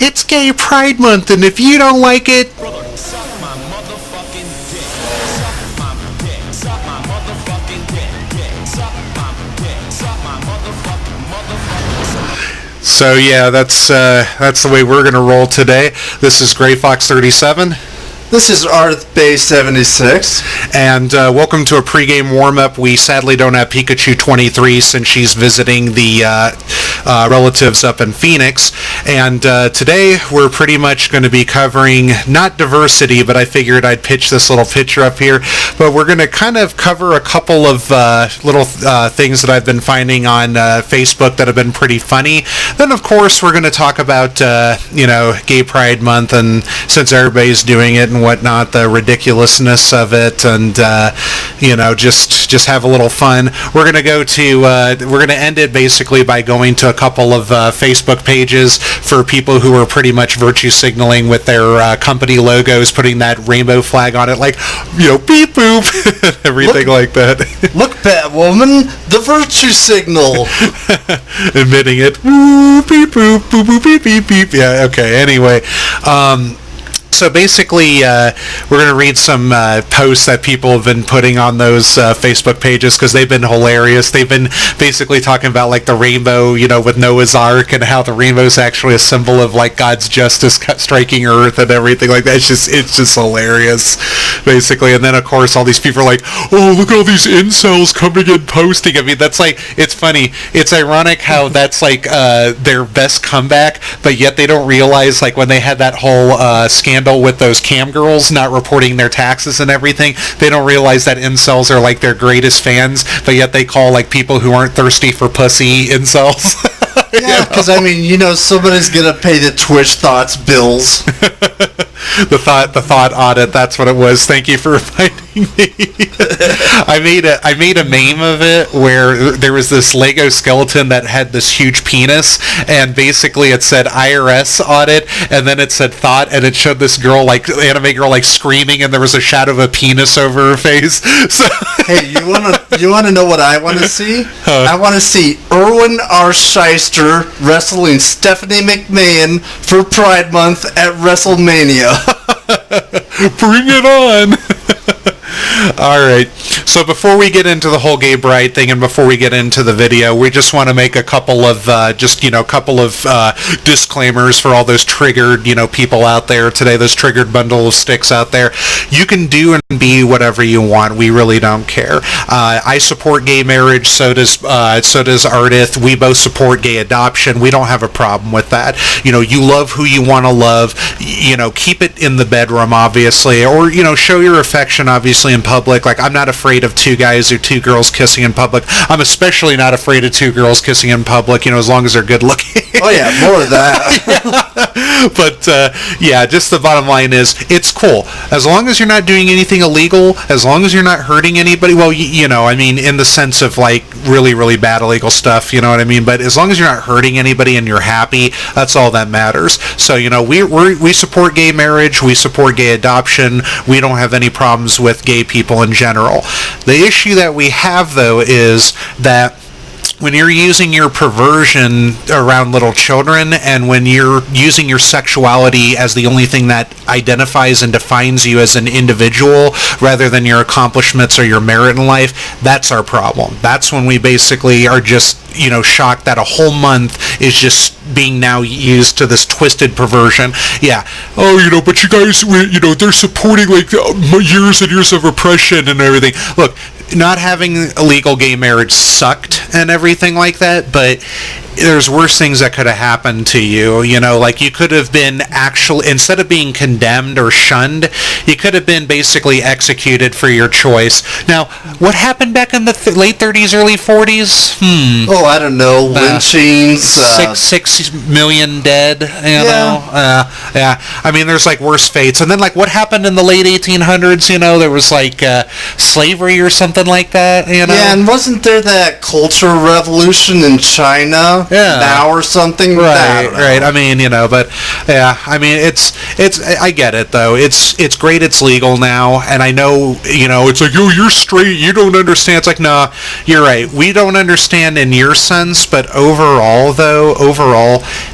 it's Gay Pride Month, and if you don't like it, Suck my motherfucking dick. Suck my dick. Suck my motherfucking dick. Suck my dick. Suck my motherfucking. So yeah, that's the way we're gonna roll today. This is Gray Fox 37. This is Arth Bay 76. And welcome to a pregame warm-up. We sadly don't have Pikachu 23 since she's visiting the relatives up in Phoenix. And today we're pretty much going to be covering, not diversity, but I figured I'd pitch this little picture up here. But we're going to kind of cover a couple of little things that I've been finding on Facebook that have been pretty funny. Then, of course, we're going to talk about, Gay Pride Month, and since everybody's doing it and whatnot, the ridiculousness of it, and just have a little fun. We're gonna end it basically by going to a couple of Facebook pages for people who are pretty much virtue signaling with their company logos, putting that rainbow flag on it, like beep boop, everything like that. Look, Batwoman, the virtue signal. Admitting it. Woo, beep boop, boop boop beep beep beep. Yeah. Okay. Anyway. So basically, we're going to read some posts that people have been putting on those Facebook pages because they've been hilarious. They've been basically talking about like the rainbow, with Noah's Ark, and how the rainbow is actually a symbol of like God's justice striking Earth and everything like that. It's just hilarious, basically. And then of course all these people are like, oh, look at all these incels coming and posting. I mean, that's like, it's funny. It's ironic how that's like their best comeback, but yet they don't realize like when they had that whole scandal with those cam girls not reporting their taxes and everything, they don't realize that incels are like their greatest fans, but yet they call like people who aren't thirsty for pussy incels. Yeah, because somebody's gonna pay the Twitch Thoughts bills. The thought audit, that's what it was. Thank you for reminding me. I made a meme of it where there was this Lego skeleton that had this huge penis, and basically it said IRS audit, and then it said thought, and it showed this girl, like anime girl, like screaming, and there was a shadow of a penis over her face. So hey, you wanna know what I want to see? I want to see Erwin R. Shyster wrestling Stephanie McMahon for Pride Month at WrestleMania. Bring it on. All right. So before we get into the whole gay bride thing and before we get into the video, we just want to make a couple of disclaimers for all those triggered, people out there today, those triggered bundle of sticks out there. You can do and be whatever you want. We really don't care. I support gay marriage. So does Ardith. We both support gay adoption. We don't have a problem with that. You love who you want to love. Keep it in the bedroom, obviously, or show your affection, obviously, in public. Like, I'm not afraid of two guys or two girls kissing in public. I'm especially not afraid of two girls kissing in public, as long as they're good looking. Oh yeah, more of that. Yeah. But just the bottom line is, it's cool. As long as you're not doing anything illegal, as long as you're not hurting anybody, well, in the sense of like really, really bad illegal stuff, you know what I mean? But as long as you're not hurting anybody and you're happy, that's all that matters. So, we support gay marriage, we support gay adoption, we don't have any problems with gay people in general. The issue that we have, though, is that when you're using your perversion around little children, and when you're using your sexuality as the only thing that identifies and defines you as an individual rather than your accomplishments or your merit in life, that's our problem. That's when we basically are just, shocked that a whole month is just being now used to this twisted perversion. Yeah. Oh, but you guys, they're supporting like years and years of oppression and everything. Look, not having illegal gay marriage sucked and everything like that, but there's worse things that could have happened to you. Like you could have been actually, instead of being condemned or shunned, you could have been basically executed for your choice. Now, what happened back in the late 30s, early 40s? Oh, I don't know. Lynchings. 6 million dead, yeah. I mean, there's like worse fates. And then like what happened in the late 1800s, there was like slavery or something like that, Yeah, and wasn't there that culture revolution in China now or something. Right. I mean, but yeah, I mean, it's I get it though. It's great. It's legal now, and I know, it's like, oh, you're straight. You don't understand. It's like, nah, you're right. We don't understand in your sense, but overall,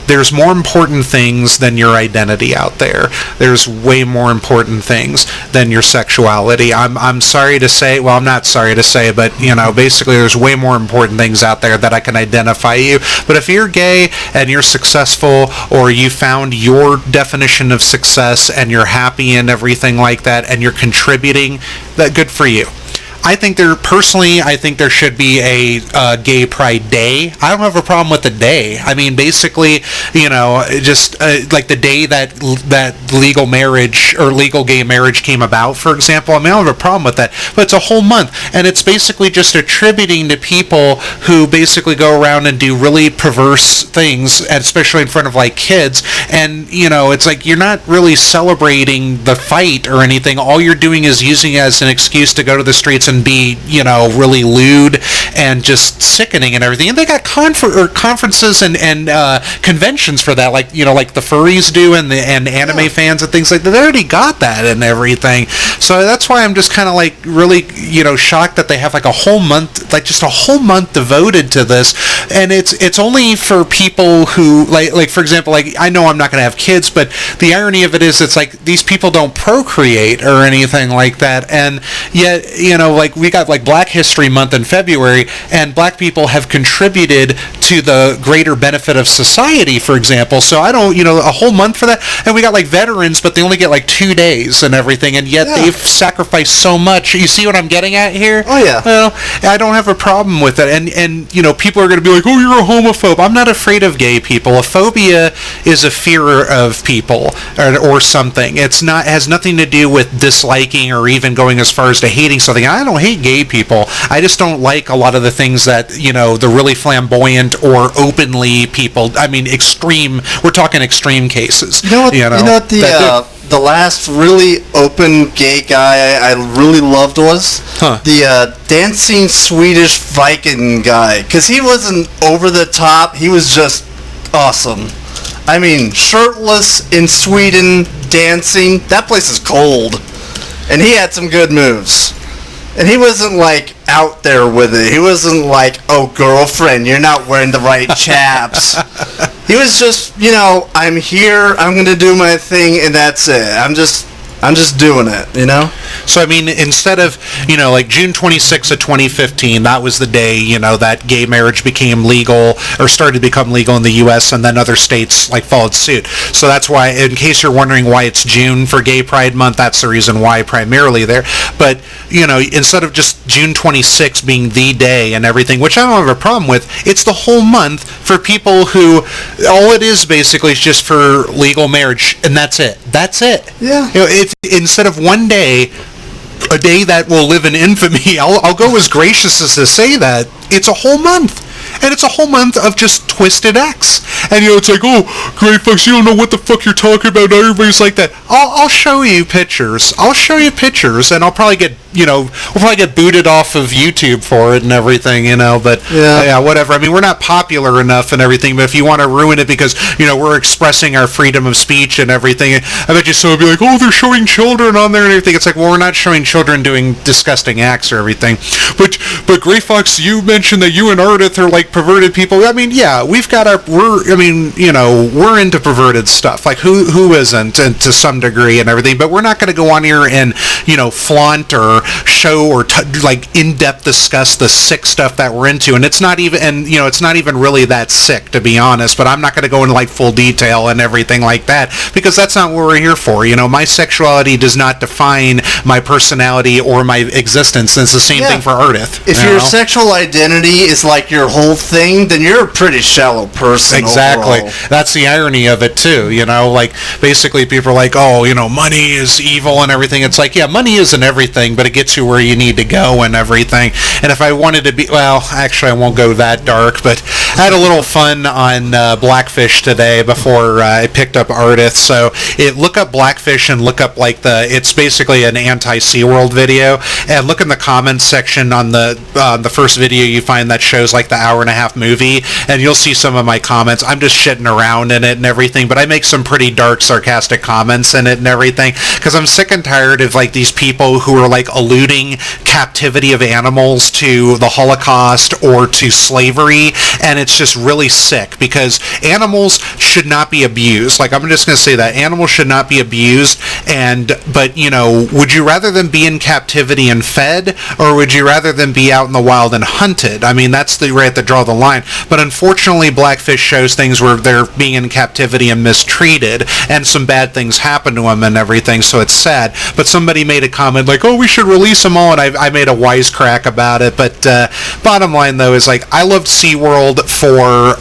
there's more important things than your identity out there. There's way more important things than your sexuality. I'm sorry to say, well, I'm not sorry to say, but basically there's way more important things out there that I can identify you. But if you're gay and you're successful, or you found your definition of success and you're happy and everything like that, and you're contributing, that good for you. I think there should be a gay pride day. I don't have a problem with the day. I mean, basically, just like the day that legal marriage or legal gay marriage came about, for example. I mean, I don't have a problem with that, but it's a whole month, and it's basically just attributing to people who basically go around and do really perverse things, especially in front of like kids. And it's like you're not really celebrating the fight or anything. All you're doing is using it as an excuse to go to the streets and be, really lewd and just sickening and everything. And they got conferences and conventions for that, like the furries do and anime fans and things like that. They already got that and everything. So that's why I'm just kind of like really, shocked that they have like a whole month, like just a whole month devoted to this. And it's only for people who like for example, like I know I'm not going to have kids, but the irony of it is it's like these people don't procreate or anything like that. And yet, like we got like Black History Month in February, and black people have contributed to the greater benefit of society, for example. So I don't, a whole month for that. And we got like veterans, but they only get like 2 days and everything, and yet they've sacrificed so much. You see what I'm getting at here? Oh yeah. Well, I don't have a problem with it. And people are going to be like, oh, you're a homophobe. I'm not afraid of gay people. A phobia is a fear of people or something. It has nothing to do with disliking or even going as far as to hating something. I don't hate gay people. I just don't like a lot of the things that, the really flamboyant or openly people, I mean, extreme, we're talking extreme cases. The last really open gay guy I really loved was the dancing Swedish Viking guy. Because he wasn't over the top. He was just awesome. I mean, shirtless in Sweden, dancing. That place is cold. And he had some good moves. And he wasn't like out there with it. He wasn't like, oh, girlfriend, you're not wearing the right chaps. He was just, I'm here, I'm going to do my thing, and that's it. I'm just doing it, So, I mean, instead of, like June 26th of 2015, that was the day, that gay marriage became legal or started to become legal in the U.S., and then other states, like, followed suit. So that's why, in case you're wondering why it's June for Gay Pride Month, that's the reason why primarily there. But, instead of just June 26th being the day and everything, which I don't have a problem with, it's the whole month for people who, all it is basically is just for legal marriage, and that's it. That's it. Yeah. If instead of one day, a day that will live in infamy, I'll go as gracious as to say that it's a whole month. And it's a whole month of just twisted X. And it's like, oh, great fucks, you don't know what the fuck you're talking about. Everybody's like that. I'll show you pictures. And I'll probably get, we'll probably get booted off of YouTube for it and everything, but yeah, whatever. I mean, we're not popular enough and everything, but if you want to ruin it because, we're expressing our freedom of speech and everything, I bet you someone would be like, oh, they're showing children on there and everything. It's like, well, we're not showing children doing disgusting acts or everything. But Gray Fox, you mentioned that you and Ardith are like perverted people. I mean, yeah, we've got we're into perverted stuff. Like who isn't, and to some degree and everything. But we're not going to go on here and flaunt or show or like in-depth discuss the sick stuff that we're into. And it's not even, it's not even really that sick, to be honest. But I'm not going to go into like full detail and everything like that because that's not what we're here for. My sexuality does not define my personality or my existence. And it's the same thing for Ardith. If your sexual identity is like your whole thing, then you're a pretty shallow person. Exactly. Overall. That's the irony of it too. Like basically people are like, oh, money is evil and everything. It's like, yeah, money isn't everything, but it gets you where you need to go and everything. And if I wanted to be, well, actually I won't go that dark, but I had a little fun on Blackfish today before I picked up Ardith. So look up Blackfish and look up like it's basically an anti-SeaWorld video, and look in the comments section on the the first video you find that shows like the hour-and-a-half movie, and you'll see some of my comments. I'm just shitting around in it and everything, but I make some pretty dark, sarcastic comments in it and everything, because I'm sick and tired of like these people who are like alluding captivity of animals to the Holocaust or to slavery, and it's just really sick, because animals should not be abused. Like, I'm just going to say that animals should not be abused, but you know, would you rather them be in captivity and fed, or would you rather them be out in the wild and hunted? I mean, that's the right to draw the line. But unfortunately, Blackfish shows things where they're being in captivity and mistreated, and some bad things happen to them and everything, so it's sad. But somebody made a comment like, oh, we should release them all, and I made a wisecrack about it. But bottom line, though, is like, I loved SeaWorld for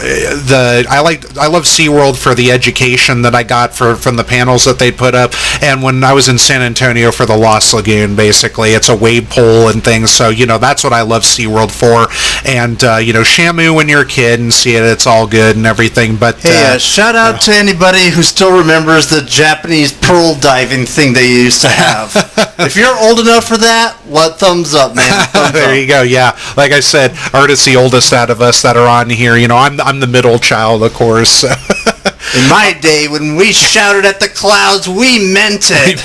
I love SeaWorld for the education that I got from the panels that they put up, and when I was in San Antonio for the Lost Lagoon, basically. It's a wave pool and things, so, you know, that's what I love SeaWorld for. And, you know, Shamu when you're a kid and see it, it's all good and everything, but... Hey, shout out to anybody who still remembers the Japanese pearl diving thing they used to have. If you're old enough for that, thumbs up, man. There you go, yeah. Like I said, Art's the oldest out of us that are on here. You know, I'm the middle child, of course. In my day, when we shouted at the clouds, we meant it.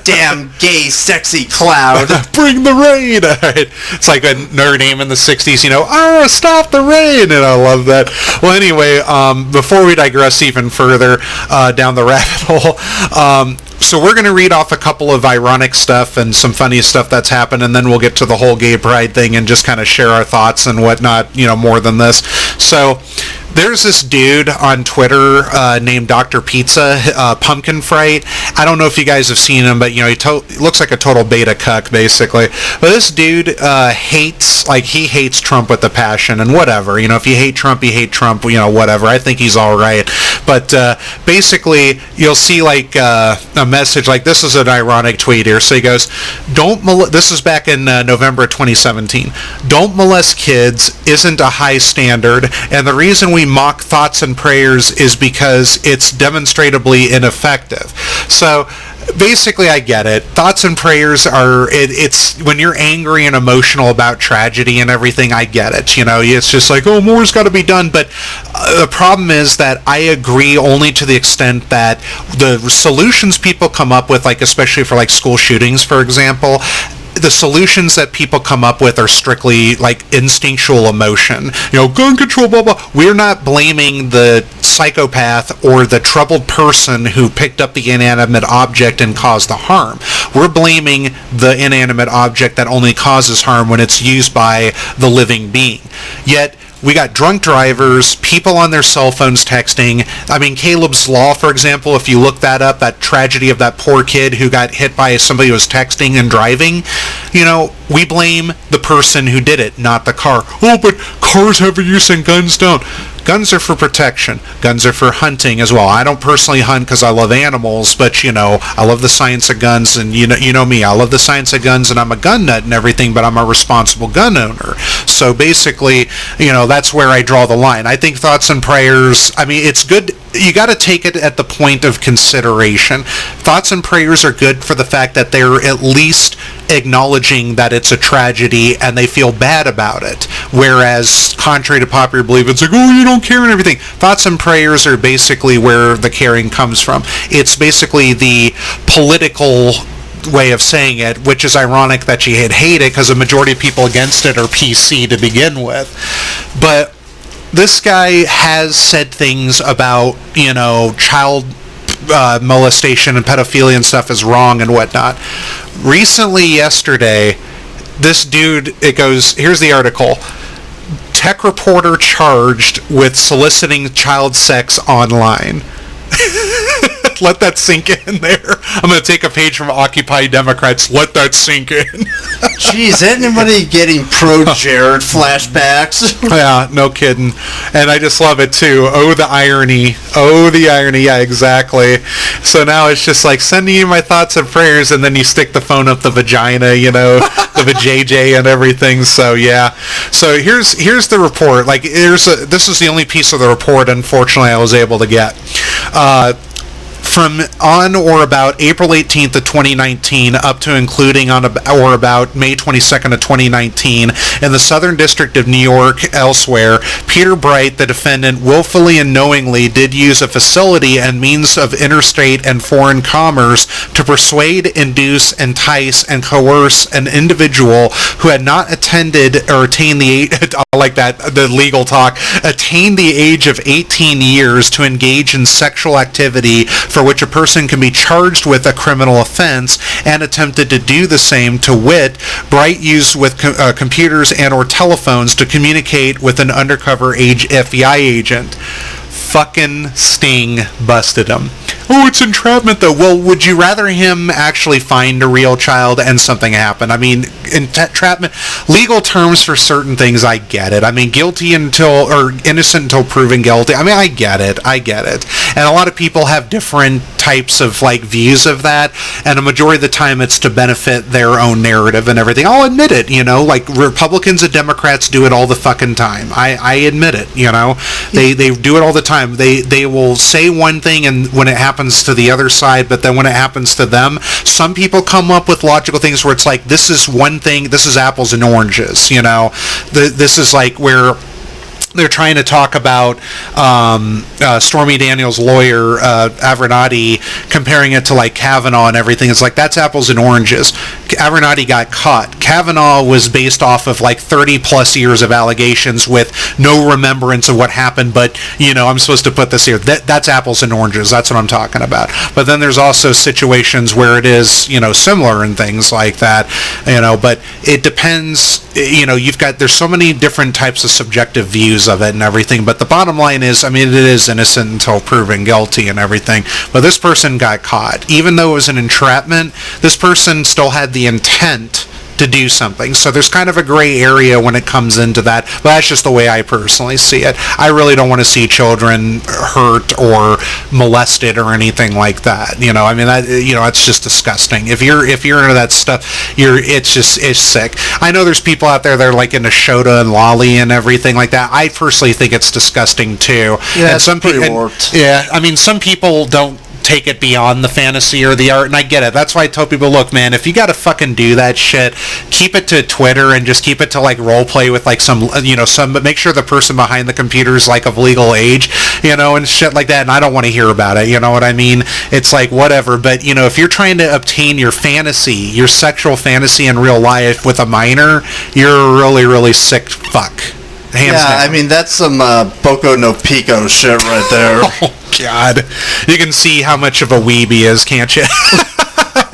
Damn gay, sexy cloud. Bring the rain. Right. It's like Notre Dame in the 60s, you know, stop the rain. And I love that. Well, anyway, before we digress even further down the rabbit hole, so we're going to read off a couple of ironic stuff and some funny stuff that's happened, and then we'll get to the whole gay pride thing and just kind of share our thoughts and whatnot, you know, more than this. So there's this dude on Twitter named Dr. Pizza, Pumpkin Fright. I don't know if you guys have seen him, but, you know, he looks like a total beta cuck, basically. But this dude he hates Trump with a passion, and whatever. You know, if you hate Trump, you know, whatever. I think he's all right. But basically, you'll see, like, a message, like, this is an ironic tweet here. So he goes, this is back in November 2017. Don't molest kids isn't a high standard, and the reason we mock thoughts and prayers is because it's demonstrably ineffective. So basically, I get it. Thoughts and prayers it's when you're angry and emotional about tragedy and everything, I get it. You know, it's just like, oh, more's got to be done. But the problem is that I agree only to the extent that the solutions people come up with, like especially for like school shootings, for example, the solutions that people come up with are strictly like instinctual emotion. You know, gun control, blah, blah. We're not blaming the psychopath or the troubled person who picked up the inanimate object and caused the harm. We're blaming the inanimate object that only causes harm when it's used by the living being. Yet, we got drunk drivers, people on their cell phones texting. I mean, Caleb's Law, for example, if you look that up, that tragedy of that poor kid who got hit by somebody who was texting and driving, you know, we blame the person who did it, not the car. Oh, but cars have a use and guns don't. Guns are for protection. Guns are for hunting as well. I don't personally hunt because I love animals, but, you know, I love the science of guns, and you know me. I love the science of guns, and I'm a gun nut and everything, but I'm a responsible gun owner. So basically, you know, that's where I draw the line. I think thoughts and prayers, I mean, it's good. You got to take it at the point of consideration. Thoughts and prayers are good for the fact that they're at least acknowledging that it's a tragedy and they feel bad about it. Whereas, contrary to popular belief, it's like, oh, you don't care and everything. Thoughts and prayers are basically where the caring comes from. It's basically the political way of saying it, which is ironic that you hate it because the majority of people against it are PC to begin with. But this guy has said things about, you know, child molestation and pedophilia and stuff is wrong and whatnot. Recently, yesterday, this dude, it goes, here's the article. Tech reporter charged with soliciting child sex online. Let that sink in there. I'm going to take a page from Occupy Democrats. Let that sink in. Jeez, anybody getting pro-Jared flashbacks? Yeah, no kidding. And I just love it, too. Oh, the irony. Oh, the irony. Yeah, exactly. So now it's just like sending you my thoughts and prayers, and then you stick the phone up the vagina, you know, the vajayjay and everything. So, yeah. So here's the report. Like, this is the only piece of the report, unfortunately, I was able to get. from on or about April 18th of 2019 up to including on or about May 22nd of 2019 in the Southern District of New York elsewhere, Peter Bright, the defendant, willfully and knowingly did use a facility and means of interstate and foreign commerce to persuade, induce, entice, and coerce an individual who had not attended or attained the I like that, the legal talk, attained the age of 18 years to engage in sexual activity for which a person can be charged with a criminal offense, and attempted to do the same, to wit, Bright used with computers and or telephones to communicate with an undercover FBI agent. Fucking Sting busted him. Oh, it's entrapment though. Well, would you rather him actually find a real child and something happen? I mean, entrapment, legal terms for certain things, I get it. I mean, guilty until, or innocent until proven guilty. I mean, I get it. And a lot of people have different types of like views of that, and a majority of the time it's to benefit their own narrative and everything. I'll admit it, like Republicans and Democrats do it all the fucking time. I admit it, They do it all the time. They will say one thing and when it happens to the other side, but then when it happens to them, some people come up with logical things where it's like, this is one thing, this is apples and oranges, this is like where they're trying to talk about Stormy Daniels' lawyer, Avenatti, comparing it to like Kavanaugh and everything. It's like, that's apples and oranges. Avenatti got caught. Kavanaugh was based off of like 30 plus years of allegations with no remembrance of what happened, but I'm supposed to put this here. That's apples and oranges. That's what I'm talking about. But then there's also situations where it is, similar and things like that, but it depends, there's so many different types of subjective views of it and everything, but the bottom line is, I mean, it is innocent until proven guilty and everything, but this person got caught. Even though it was an entrapment, this person still had the intent to do something. So there's kind of a gray area when it comes into that, but that's just the way I personally see it. I really don't want to see children hurt or molested or anything like that. I mean, that's just disgusting. If you're into that stuff, it's sick. I know there's people out there that are like into Shota and Lolly and everything like that. I personally think it's disgusting too. Yeah, and it's pretty warped. Yeah, I mean, some people don't take it beyond the fantasy or the art, and I get it. That's why I tell people, look, man, if you gotta fucking do that shit, keep it to Twitter and just keep it to like role play with like some, but make sure the person behind the computer is like of legal age, and shit like that. And I don't want to hear about it. You know what I mean? It's like whatever. But if you're trying to obtain your fantasy, your sexual fantasy in real life with a minor, you're a really, really sick fuck. Hands down. I mean, that's some Boco no Pico shit right there. Oh, God. You can see how much of a weeb he is, can't you?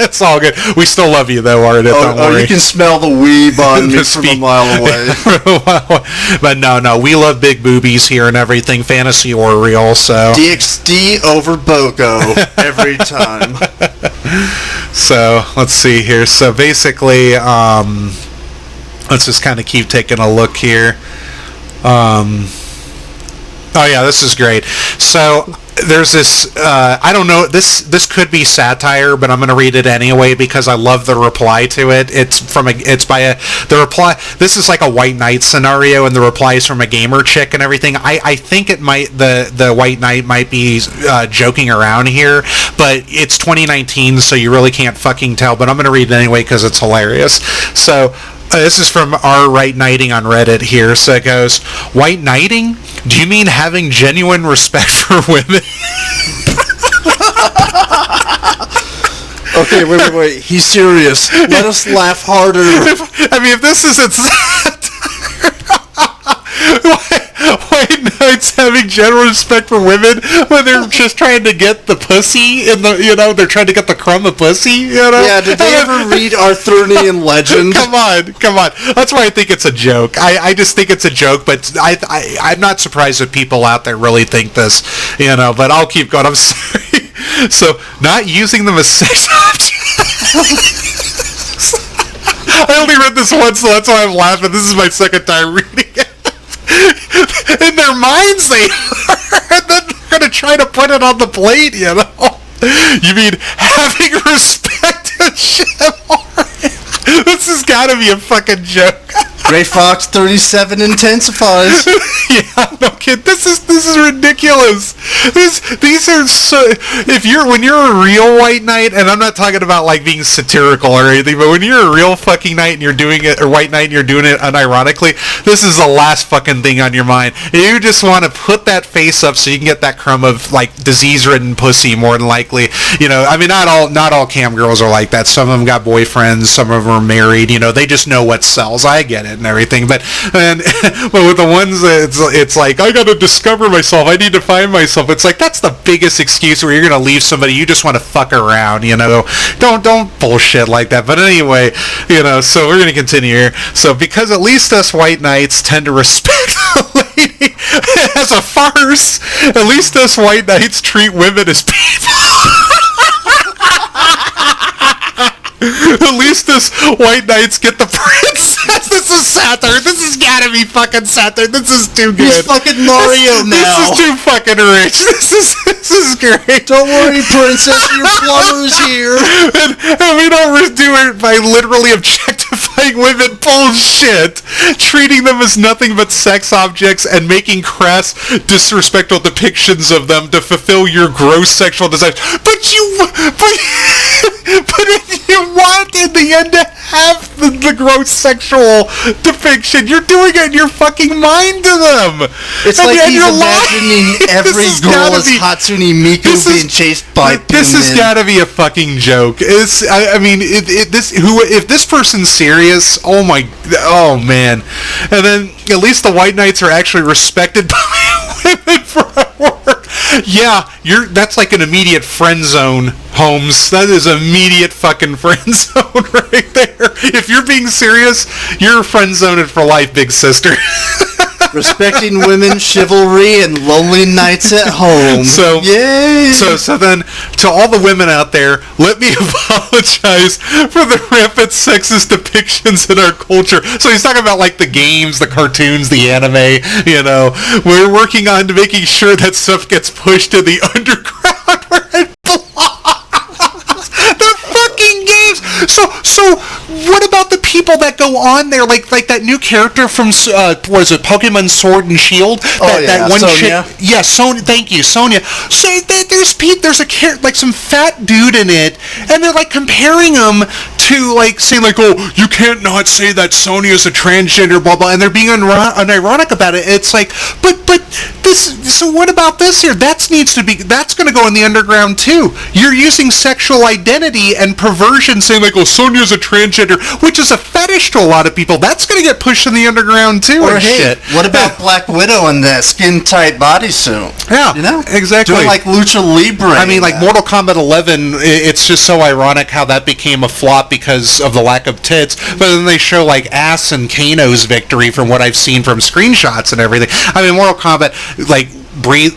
It's all good. We still love you, though, Ardit. Don't worry. You can smell the weeb on me from a mile away. But no, we love big boobies here and everything, fantasy or real, so... DXD over Boco every time. So, let's see here. So, basically, let's just kind of keep taking a look here. Oh yeah, this is great. So there's this, I don't know, this could be satire, but I'm going to read it anyway because I love the reply to it. The reply, this is like a White Knight scenario, and the reply is from a gamer chick and everything. I think it might, the White Knight might be joking around here, but it's 2019, so you really can't fucking tell, but I'm going to read it anyway because it's hilarious. So, this is from R. White Knighting on Reddit here. So it goes, White Knighting? Do you mean having genuine respect for women? Okay, wait. He's serious. Let us laugh harder. If this isn't White Knights having general respect for women when they're just trying to get the pussy in the, they're trying to get the crumb of pussy, Yeah, did they ever read Arthurian legend? Come on. That's why I think it's a joke. I just think it's a joke, but I'm not surprised if people out there really think this, but I'll keep going. I'm sorry. So, not using them as sex objects. I only read this once, so that's why I'm laughing. This is my second time reading it. In their minds they are, and then they're going to try to put it on the plate, You mean having respect and chivalry? This has got to be a fucking joke. Gray Fox 37 intensifies. Yeah, no kid. This is ridiculous. These are so. When you're a real white knight, and I'm not talking about like being satirical or anything, but when you're a real fucking knight and you're doing it, or white knight and you're doing it unironically, this is the last fucking thing on your mind. You just want to put that face up so you can get that crumb of like disease-ridden pussy, more than likely. I mean, not all cam girls are like that. Some of them got boyfriends, some of them are married. They just know what sells. I get it and everything, but with the ones that it's like, I gotta discover myself, I need to find myself. It's like, that's the biggest excuse where you're gonna leave somebody you just want to fuck around. Don't bullshit like that. But anyway, so we're gonna continue here. So because at least us white knights tend to respect the lady as a farce, at least us white knights treat women as people. At least us white knights get the princess. This is satire. This has gotta be fucking satire. This is too good. He's fucking Mario now. This is too fucking rich. This is great. Don't worry, princess. Your plumber's here. And we don't do it by literally objectifying women. Bullshit. Treating them as nothing but sex objects and making crass, disrespectful depictions of them to fulfill your gross sexual desires. But if you want in the end to have the gross sexual depiction, you're doing it in your fucking mind to them. It's like he's imagining every girl as Hatsune Miku being chased by Pigmen. This has got to be a fucking joke. If this person's serious, oh man. And then at least the white knights are actually respected by women for our work. Yeah, that's like an immediate friend zone, Holmes. That is immediate fucking friend zone right there. If you're being serious, you're friend zoned for life, big sister. Respecting women, chivalry, and lonely nights at home. So, yay! So then, to all the women out there, let me apologize for the rampant sexist depictions in our culture. So he's talking about like the games, the cartoons, the anime. We're working on making sure that stuff gets pushed in the underground where it belongs. The fucking games. So what about the people that go on there, like that new character from what is it, Pokemon Sword and Shield? That one Sonya. Sonya. Thank you, Sonya. So there's a like some fat dude in it, and they're like comparing him to like saying like, oh, you can't not say that Sonya's a transgender, blah blah, and they're being unironic about it. It's like, but this. So what about this here? That's going to go in the underground too. You're using sexual identity and perversion, saying like, oh, Sonya's a transgender, which is a fetish to a lot of people. That's going to get pushed in the underground too. Or and hey, shit. What about Black Widow in that skin-tight bodysuit? Yeah, exactly. Doing like Lucha Libre. I mean, like Mortal Kombat 11, it's just so ironic how that became a flop because of the lack of tits. But then they show like ass and Kano's victory from what I've seen from screenshots and everything. I mean, Mortal Kombat, like,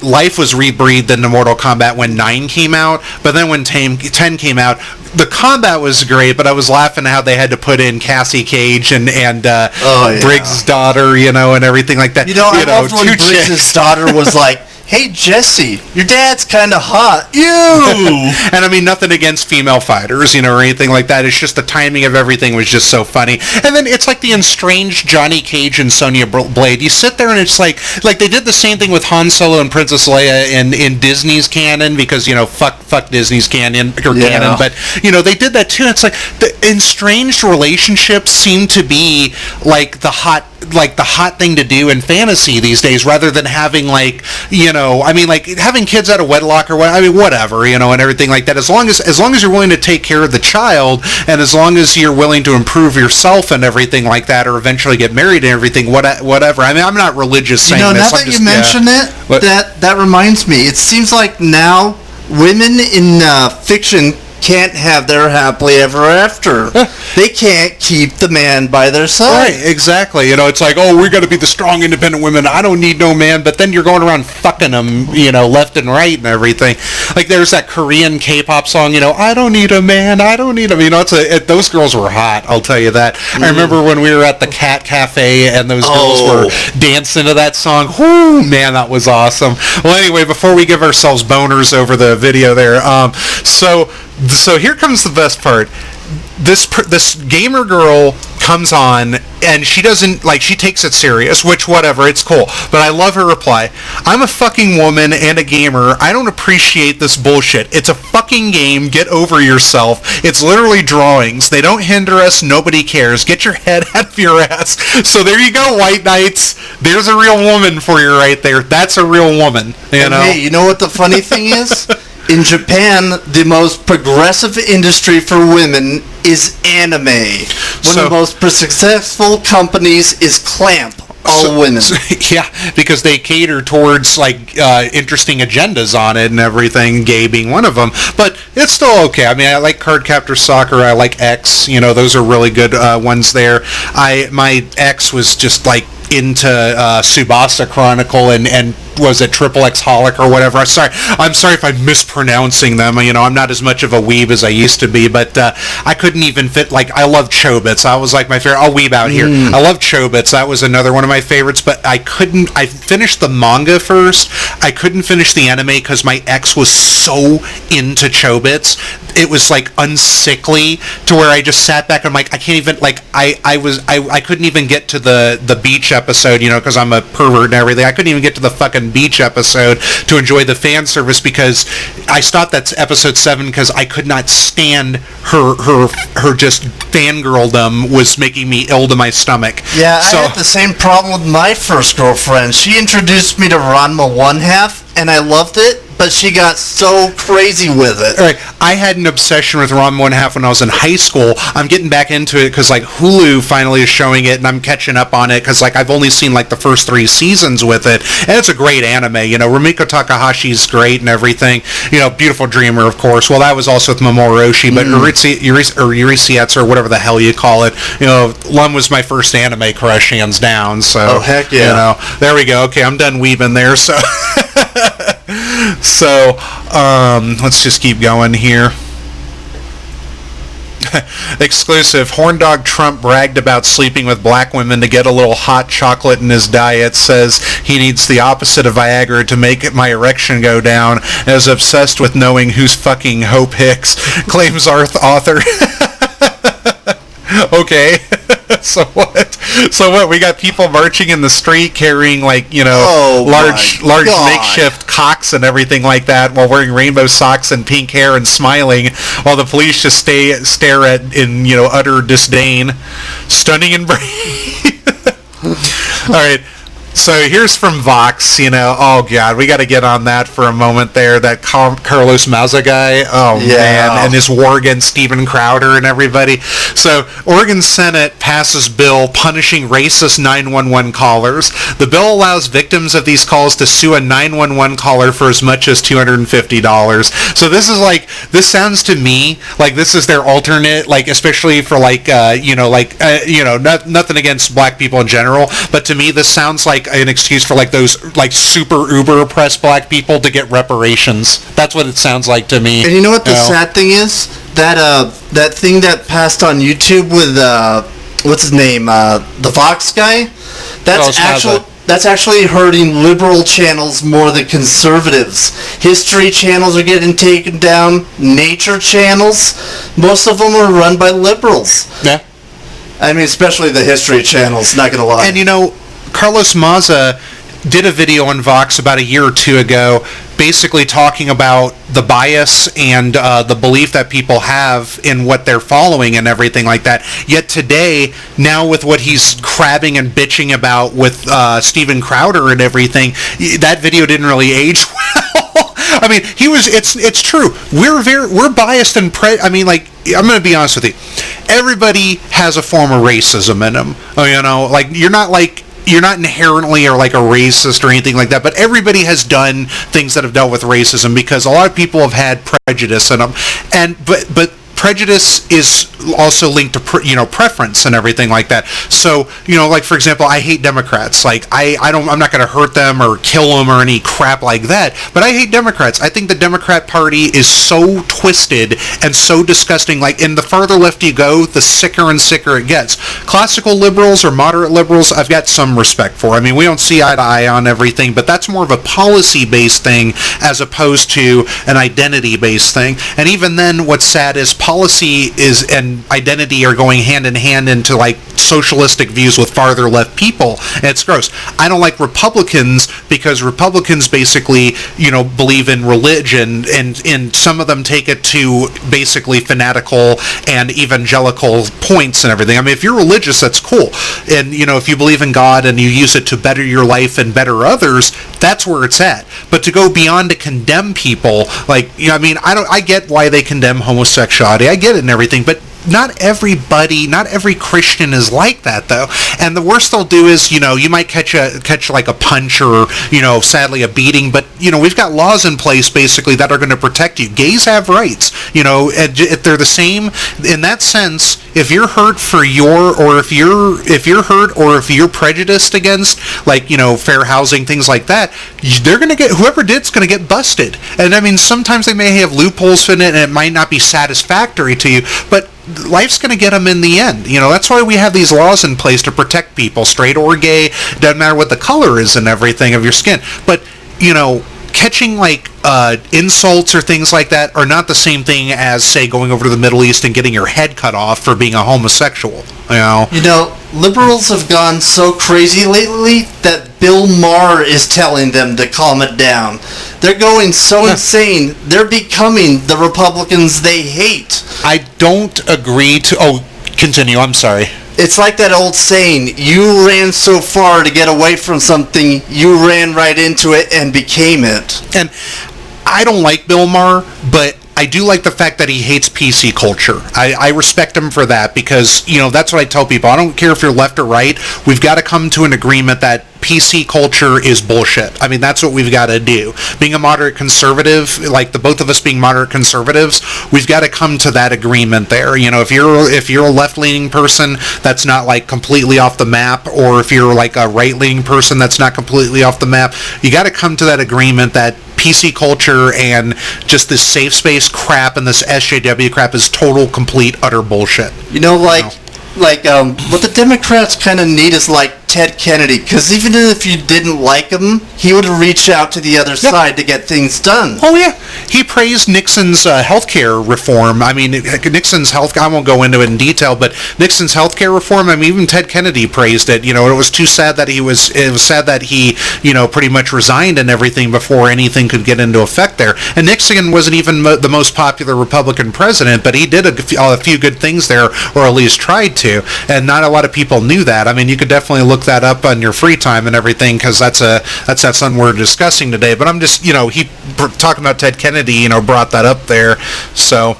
life was rebreathed into Mortal Kombat when 9 came out, but then when 10 came out, the combat was great, but I was laughing how they had to put in Cassie Cage and Briggs' daughter, and everything like that. I loved when Briggs' daughter was like, hey, Jesse, your dad's kind of hot. Ew! And I mean, nothing against female fighters, or anything like that. It's just the timing of everything was just so funny. And then it's like the estranged Johnny Cage and Sonya Blade. You sit there and it's like they did the same thing with Han Solo and Princess Leia in Disney's canon because, fuck Disney's canon, but, they did that too. It's like the estranged relationships seem to be like the hot thing to do in fantasy these days, rather than having having kids out of wedlock or whatever, and everything like that. As long as you're willing to take care of the child, and as long as you're willing to improve yourself and everything like that, or eventually get married and everything, whatever. I mean, I'm not religious saying this. Now that you mention it, that reminds me. It seems like now women in fiction can't have their happily ever after. They can't keep the man by their side. Right, exactly. It's like, oh, we got to be the strong, independent women. I don't need no man. But then you're going around fucking them, left and right and everything. Like there's that Korean K-pop song, I don't need a man. I don't need him. Those girls were hot. I'll tell you that. I remember when we were at the Cat Cafe and those girls were dancing to that song. Whoo, man, that was awesome. Well, anyway, before we give ourselves boners over the video there, so here comes the best part. This gamer girl comes on and she doesn't, like, she takes it serious, which, whatever, it's cool. But I love her reply. I'm a fucking woman and a gamer. I don't appreciate this bullshit. It's a fucking game. Get over yourself. It's literally drawings. They don't hinder us. Nobody cares. Get your head out of your ass. So there you go, White Knights. There's a real woman for you right there. That's a real woman, you know? Hey, you know what the funny thing is? In Japan, the most progressive industry for women is anime. One of the most successful companies is Clamp. All women. Yeah, because they cater towards, like, interesting agendas on it and everything, gay being one of them. But it's still okay. I mean, I like Cardcaptor Sakura. I like X. You know, those are really good ones there. My ex was just, like, into Tsubasa Chronicle and was it Triple X Holic or whatever. I'm sorry if I'm mispronouncing them. You know, I'm not as much of a weeb as I used to be, but I couldn't even fit. Like, I love Chobits. I was like my favorite. I'll weeb out here. I love Chobits. That was another one of my favorites, but I couldn't. I finished the manga first. I couldn't finish the anime because my ex was so into Chobits. It was like unsickly to where I just sat back and I'm like, I can't even, like, I couldn't even get to the beach episode, you know, because I'm a pervert and everything. I couldn't even get to the fucking beach episode to enjoy the fan service because I stopped at episode 7 because I could not stand her just fangirldom was making me ill to my stomach. Yeah, so, I had the same problem with my first girlfriend. She introduced me to Ranma 1/2 and I loved it, but she got so crazy with it. All right, I had an obsession with Ranma 1/2 when I was in high school. I'm getting back into it because, like, Hulu finally is showing it, and I'm catching up on it because, like, I've only seen, like, the first 3 seasons with it, and it's a great anime. You know, Rumiko Takahashi's great and everything. You know, Beautiful Dreamer, of course. Well, that was also with Mamoru Oshii, but Yurisietsu, or whatever the hell you call it, you know, Lum was my first anime crush, hands down. So, oh, heck yeah. You know, there we go. Okay, I'm done weaving there, so... So, let's just keep going here. Exclusive. Horn Dog Trump bragged about sleeping with black women to get a little hot chocolate in his diet. Says he needs the opposite of Viagra to make my erection go down. And is obsessed with knowing who's fucking Hope Hicks. Claims author. Okay. So what? We got people marching in the street carrying, like, you know, large makeshift cocks and everything like that, while wearing rainbow socks and pink hair and smiling, while the police just stare at in, you know, utter disdain. Stunning and brave. All right. So here's from Vox, you know, oh God, we got to get on that for a moment there, that Carlos Maza guy, oh yeah. Man, and his war against Steven Crowder and everybody. So Oregon Senate passes bill punishing racist 911 callers. The bill allows victims of these calls to sue a 911 caller for as much as $250. So this is like, this sounds to me like this is their alternate, like, especially for like, nothing against black people in general, but to me this sounds like an excuse for, like, those, like, super uber oppressed black people to get reparations. That's what it sounds like to me. And you know what the sad thing is? That thing that passed on YouTube with what's his name, the Fox guy. That's actually hurting liberal channels more than conservatives. History channels are getting taken down. Nature channels, most of them are run by liberals. Yeah. I mean, especially the history channels, not gonna lie. And, you know, Carlos Maza did a video on Vox about a year or two ago, basically talking about the bias and the belief that people have in what they're following and everything like that. Yet today, now with what he's crabbing and bitching about with Steven Crowder and everything, that video didn't really age well. I mean, it's true. We're biased and I mean, like, I'm going to be honest with you. Everybody has a form of racism in them. You know, like, you're not inherently or like a racist or anything like that, but everybody has done things that have dealt with racism because a lot of people have had prejudice in them, but prejudice is also linked to preference and everything like that. So, you know, like, for example, I hate Democrats. Like, I'm not going to hurt them or kill them or any crap like that, but I hate Democrats. I think the Democrat Party is so twisted and so disgusting. Like, and the farther left you go, the sicker and sicker it gets. Classical liberals or moderate liberals, I've got some respect for. I mean, we don't see eye to eye on everything, but that's more of a policy-based thing as opposed to an identity-based thing. And even then, what's sad is policy is and identity are going hand in hand into like socialistic views with farther left people, and it's gross. I don't like Republicans because Republicans basically, believe in religion, and some of them take it to basically fanatical and evangelical points and everything. I mean, if you're religious, that's cool, and if you believe in God and you use it to better your life and better others, that's where it's at. But to go beyond to condemn people, I get why they condemn homosexuality, I get it and everything, but not every Christian is like that, though. And the worst they'll do is, you might catch like a punch or, sadly a beating, but, we've got laws in place basically that are going to protect you. Gays have rights, if they're the same in that sense. If you're hurt if you're prejudiced against, like, fair housing, things like that, they're going to get, whoever did's going to get busted. And I mean, sometimes they may have loopholes in it and it might not be satisfactory to you, but life's going to get them in the end. That's why we have these laws in place to protect people, straight or gay, doesn't matter what the color is and everything of your skin. But, catching like insults or things like that are not the same thing as, say, going over to the Middle East and getting your head cut off for being a homosexual. Liberals have gone so crazy lately that Bill Maher is telling them to calm it down. They're going so insane. They're becoming the Republicans they hate. I don't agree to... Oh, continue. I'm sorry. It's like that old saying, you ran so far to get away from something, you ran right into it and became it. And I don't like Bill Maher, but I do like the fact that he hates PC culture. I respect him for that because, that's what I tell people. I don't care if you're left or right. We've got to come to an agreement that PC culture is bullshit. I mean, that's what we've got to do. Being a moderate conservative, like the both of us being moderate conservatives, we've got to come to that agreement there. If you're a left-leaning person that's not like completely off the map, or if you're like a right-leaning person that's not completely off the map, you got to come to that agreement that PC culture and just this safe space crap and this SJW crap is total, complete, utter bullshit. What the Democrats kind of need is like Ted Kennedy, because even if you didn't like him, he would have reached out to the other side to get things done. Oh yeah, he praised Nixon's healthcare reform. I mean, Nixon's health. I won't go into it in detail, but Nixon's healthcare reform. I mean, even Ted Kennedy praised it. It was too sad that It was sad that he, pretty much resigned and everything before anything could get into effect there. And Nixon wasn't even the most popular Republican president, but he did a few good things there, or at least tried to. And not a lot of people knew that. I mean, you could definitely look that up on your free time and everything, because that's not something we're discussing today. But I'm just, he talking about Ted Kennedy, brought that up there. So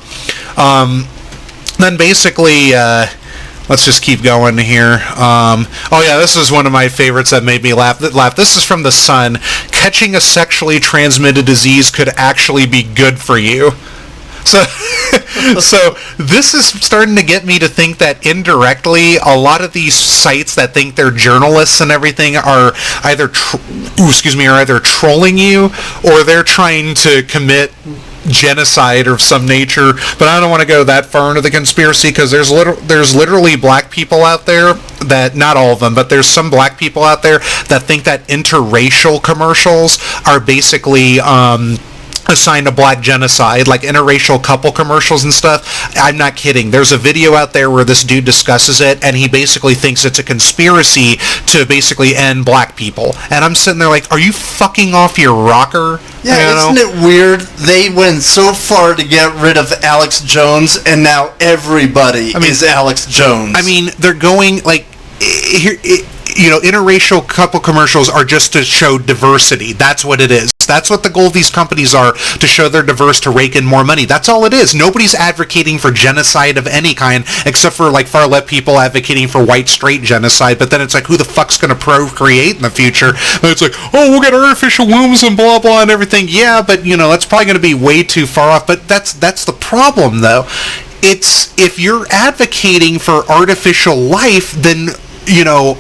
then basically, let's just keep going here. This is one of my favorites that made me laugh. This is from The Sun. Catching a sexually transmitted disease could actually be good for you. So this is starting to get me to think that indirectly, a lot of these sites that think they're journalists and everything are either trolling you, or they're trying to commit genocide of some nature. But I don't want to go that far into the conspiracy, because there's literally black people out there that, not all of them, but there's some black people out there that think that interracial commercials are basically a sign of black genocide, like interracial couple commercials and stuff. I'm not kidding. There's a video out there where this dude discusses it, and he basically thinks it's a conspiracy to basically end black people. And I'm sitting there like, are you fucking off your rocker? Yeah, isn't it weird? They went so far to get rid of Alex Jones, and now everybody is Alex Jones. I mean, they're going like... interracial couple commercials are just to show diversity. That's what it is. That's what the goal of these companies are, to show they're diverse, to rake in more money. That's all it is. Nobody's advocating for genocide of any kind, except for like far left people advocating for white straight genocide. But then it's like, who the fuck's going to procreate in the future? And it's like, oh, we'll get artificial wombs and blah blah and everything. Yeah, but that's probably going to be way too far off. But that's the problem, though. It's, if you're advocating for artificial life, then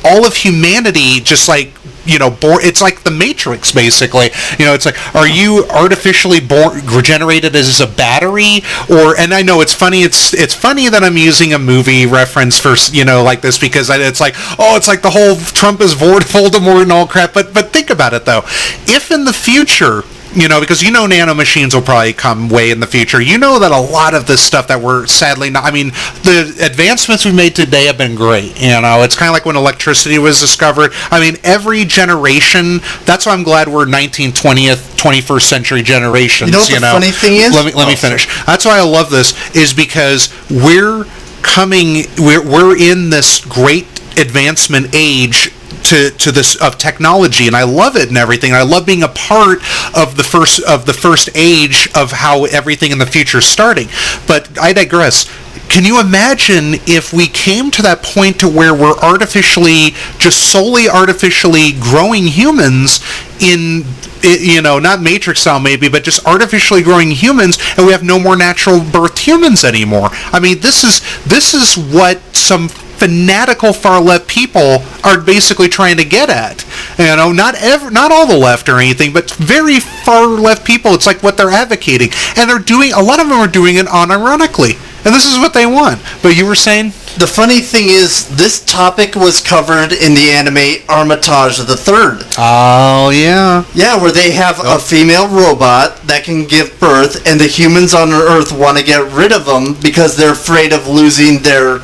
all of humanity just like, it's like the Matrix, basically. It's like, are you artificially regenerated as a battery? And I know it's funny. It's funny that I'm using a movie reference for, like this, because it's like, oh, it's like the whole Trump is Voldemort and all crap. But think about it, though. If in the future because nanomachines will probably come way in the future. That a lot of this stuff that we're sadly not, the advancements we made today have been great. It's kind of like when electricity was discovered. Every generation, that's why I'm glad we're 19th, 20th, 21st century generations. The funny thing is? Let me finish. That's why I love this, is because we're in this great advancement age to this of technology, and I love it and everything. I love being a part of the first age of how everything in the future is starting. But I digress. Can you imagine if we came to that point to where we're solely artificially growing humans in, not Matrix style maybe, but just artificially growing humans, and we have no more natural birth humans anymore? This is what some fanatical far left people are basically trying to get at. Not all the left or anything, but very far left people. It's like what they're advocating, and a lot of them are doing it unironically, and this is what they want. But you were saying? The funny thing is, this topic was covered in the anime Armitage the Third. Oh, yeah. Yeah, where they have a female robot that can give birth, and the humans on Earth want to get rid of them because they're afraid of losing their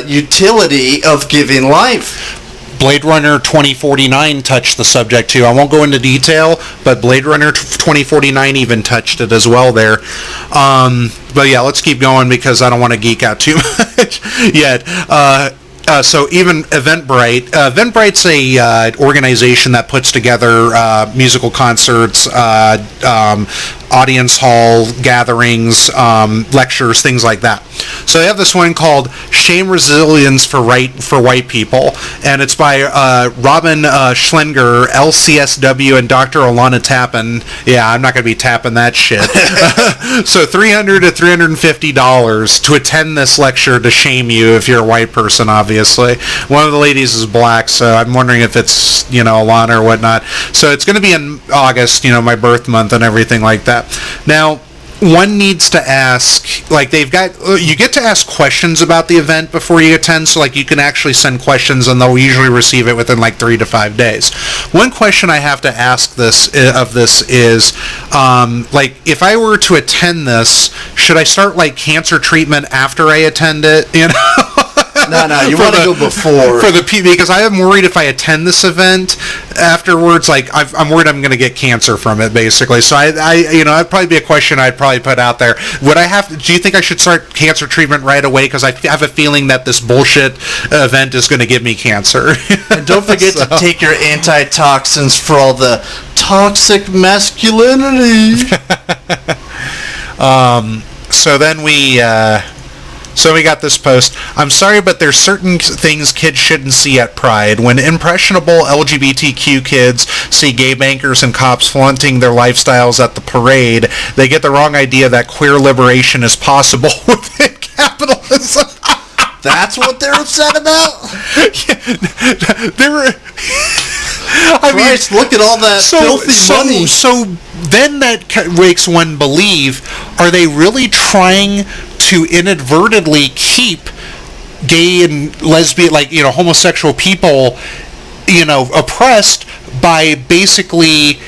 utility of giving life. Blade Runner 2049 touched the subject too. I won't go into detail, but Blade Runner 2049 even touched it as well there. But yeah, let's keep going because I don't want to geek out too much yet. So even Eventbrite. Eventbrite's a organization that puts together musical concerts, audience hall gatherings, lectures, things like that. So they have this one called Shame Resilience for White People, and it's by Robin Schlinger, LCSW, and Dr. Alana Tappan. Yeah, I'm not going to be tapping that shit. So $300 to $350 to attend this lecture to shame you if you're a white person, obviously. One of the ladies is black, so I'm wondering if it's, Alana or whatnot. So it's going to be in August, my birth month and everything like that. Now, one needs to ask, you get to ask questions about the event before you attend, so you can actually send questions and they'll usually receive it within 3 to 5 days. One question I have to ask is, if I were to attend this, should I start cancer treatment after I attend it, No, you want to go before. Because I am worried if I attend this event afterwards, I'm worried I'm going to get cancer from it, basically. So that'd probably be a question I'd probably put out there. Do you think I should start cancer treatment right away? Because I have a feeling that this bullshit event is going to give me cancer. And don't forget to take your antitoxins for all the toxic masculinity. So we got this post. I'm sorry, but there's certain things kids shouldn't see at Pride. When impressionable LGBTQ kids see gay bankers and cops flaunting their lifestyles at the parade, they get the wrong idea that queer liberation is possible within capitalism. That's what they're upset about? Yeah, they were... Christ, look at all that filthy money. So then that makes one believe, are they really trying to inadvertently keep gay and lesbian, homosexual people, oppressed by basically...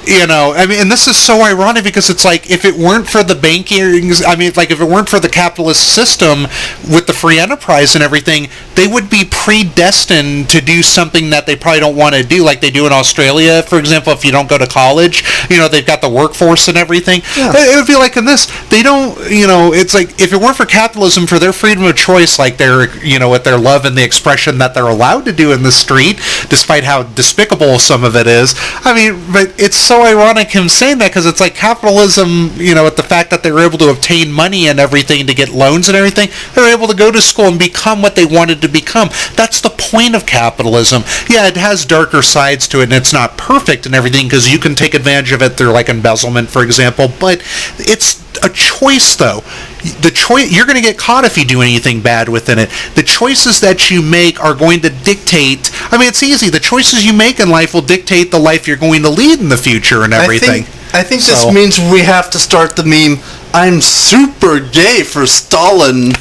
and this is so ironic because it's if it weren't for the bankings, if it weren't for the capitalist system with the free enterprise and everything, they would be predestined to do something that they probably don't want to do, like they do in Australia, for example. If you don't go to college, they've got the workforce and everything. Yeah. It would be like in this, they don't, it's if it weren't for capitalism, for their freedom of choice, with their love and the expression that they're allowed to do in the street, despite how despicable some of it is. But it's so ironic him saying that, because it's capitalism, with the fact that they were able to obtain money and everything to get loans and everything, they were able to go to school and become what they wanted to become. That's the point of capitalism. Yeah, it has darker sides to it, and it's not perfect and everything, because you can take advantage of it through embezzlement, for example, but it's a choice, though. You're going to get caught if you do anything bad within it. The choices that you make are going to dictate. It's easy. The choices you make in life will dictate the life you're going to lead in the future and everything. I think this means we have to start the meme, I'm super gay for Stalin.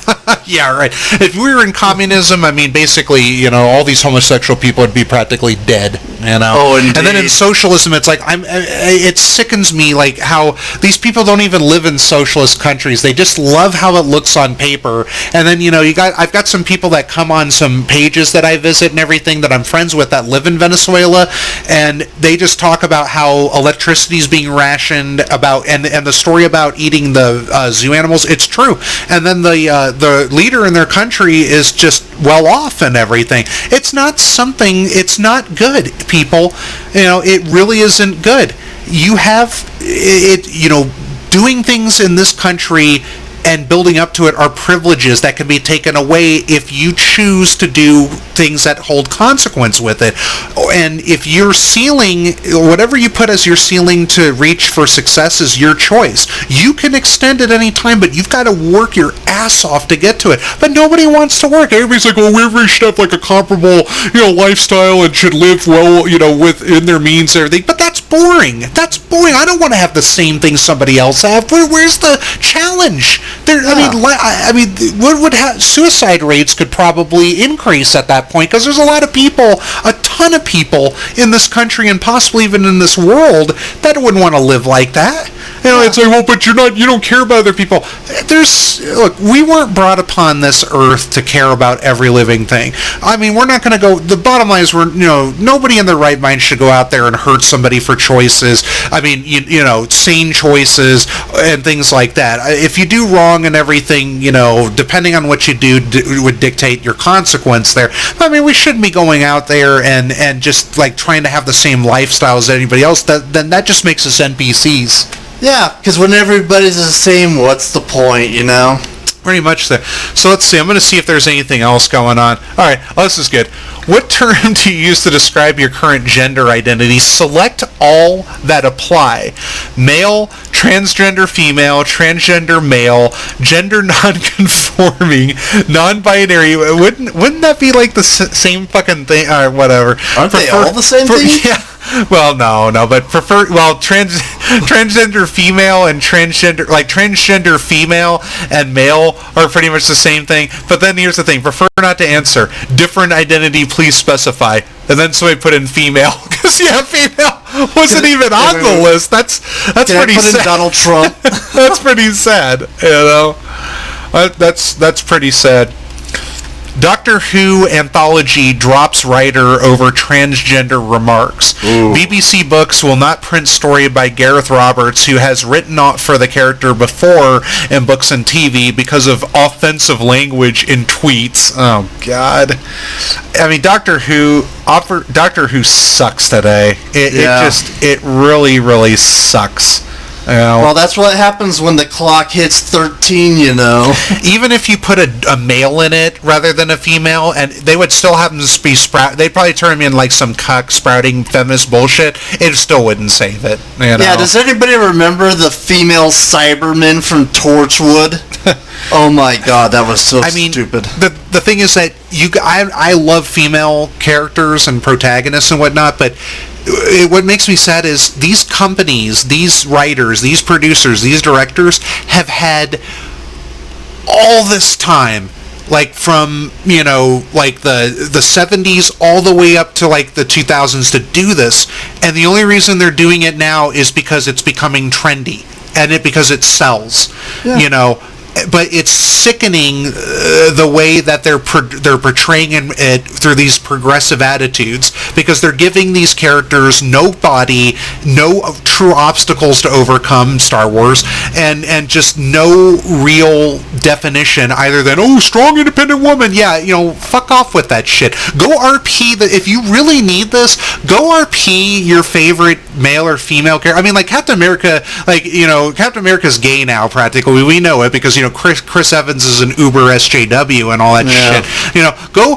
Yeah, right. If we were in communism, I mean, basically, all these homosexual people would be practically dead, Oh, indeed. And then in socialism, it's like, it sickens me, like, how these people don't even live in socialist countries. They just love how it looks on paper. And then, I've got some people that come on some pages that I visit and everything that I'm friends with that live in Venezuela, and they just talk about how electricity is being rationed, and the story about eating the zoo animals. It's true. And then the leader in their country is just well off and everything. It's not good, people. It really isn't good. You have it, doing things in this country and building up to it are privileges that can be taken away if you choose to do things that hold consequence with it. And if your ceiling, whatever you put as your ceiling to reach for success is your choice. You can extend it any time, but you've got to work your ass off to get to it. But nobody wants to work. Everybody's like, well, we should have like a comparable, lifestyle and should live well, within their means and everything. But that's boring. That's boring. I don't want to have the same thing somebody else have. Where's the challenge? Suicide rates could probably increase at that point, because there's a lot of people, a ton of people in this country and possibly even in this world that wouldn't want to live like that. It's like, well, but you don't care about other people. Look, we weren't brought upon this earth to care about every living thing. I mean, we're not going to go, the bottom line is nobody in their right mind should go out there and hurt somebody for choices. I mean, sane choices and things like that. If you do wrong and everything, depending on what you do would dictate your consequence there. I mean, we shouldn't be going out there and just like trying to have the same lifestyle as anybody else. Then that just makes us NPCs. Yeah, because when everybody's the same, what's the point, Pretty much there. So let's see. I'm going to see if there's anything else going on. All right. Well, this is good. What term do you use to describe your current gender identity? Select all that apply. Male, transgender female, transgender male, gender non-conforming, non-binary. Wouldn't that be like the same fucking thing? Or whatever. Aren't they all the same thing? Yeah. Well, no, but transgender female and transgender female and male are pretty much the same thing. But then here's the thing: prefer not to answer. Different identity, please specify. And then somebody put in female because female wasn't even on the list. That's pretty sad. Donald Trump. That's pretty sad. That's pretty sad. Doctor Who anthology drops writer over transgender remarks. Ooh. BBC Books will not print story by Gareth Roberts, who has written for the character before in books and TV because of offensive language in tweets. Oh, God. I mean, Doctor Who sucks today. It really, really sucks. Well, that's what happens when the clock hits 13, Even if you put a male in it rather than a female, and they would still have them be they'd probably turn him in like some cuck sprouting feminist bullshit, it still wouldn't save it. Yeah, does anybody remember the female Cybermen from Torchwood? Oh my God, that was so stupid. The thing is that I love female characters and protagonists and whatnot, but what makes me sad is these companies, these writers, these producers, these directors have had all this time, like from like the 70s all the way up to like the 2000s to do this, and the only reason they're doing it now is because it's becoming trendy and because it sells. But it's sickening the way that they're portraying it through these progressive attitudes, because they're giving these characters no body, no true obstacles to overcome, Star Wars, and just no real definition either than, strong independent woman. Yeah, fuck off with that shit. Go RP if you really need this, go RP your favorite male or female character. I mean, like Captain America, Captain America's gay now practically. We know it because Chris Evans is an uber SJW and all that shit. Go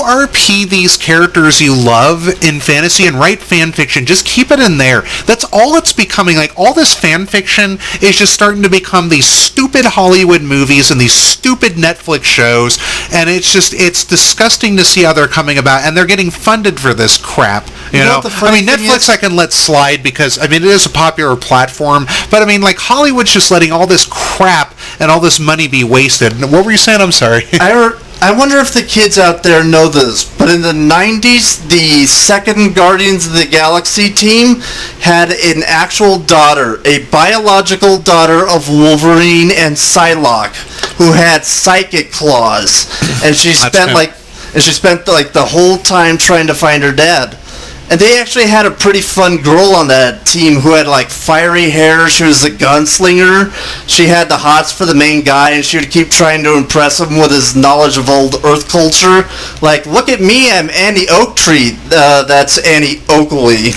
RP these characters you love in fantasy and write fan fiction. Just keep it in there. That's all it's becoming. Like, all this fan fiction is just starting to become these stupid Hollywood movies and these stupid Netflix shows, and it's disgusting to see how they're coming about, and they're getting funded for this crap. You know, I mean, Netflix I can let slide because, I mean, it is a popular platform, but I mean, like, Hollywood's just letting all this crap and all this money be wasted. What were you saying? I'm sorry. I wonder if the kids out there know this, but in the 90s, the second Guardians of the Galaxy team had an actual daughter, a biological daughter of Wolverine and Psylocke, who had psychic claws, and she spent the whole time trying to find her dad. And they actually had a pretty fun girl on that team who had like fiery hair. She was a gunslinger. She had the hots for the main guy, and she would keep trying to impress him with his knowledge of old Earth culture. Like, look at me, I'm Annie Oaktree. That's Annie Oakley.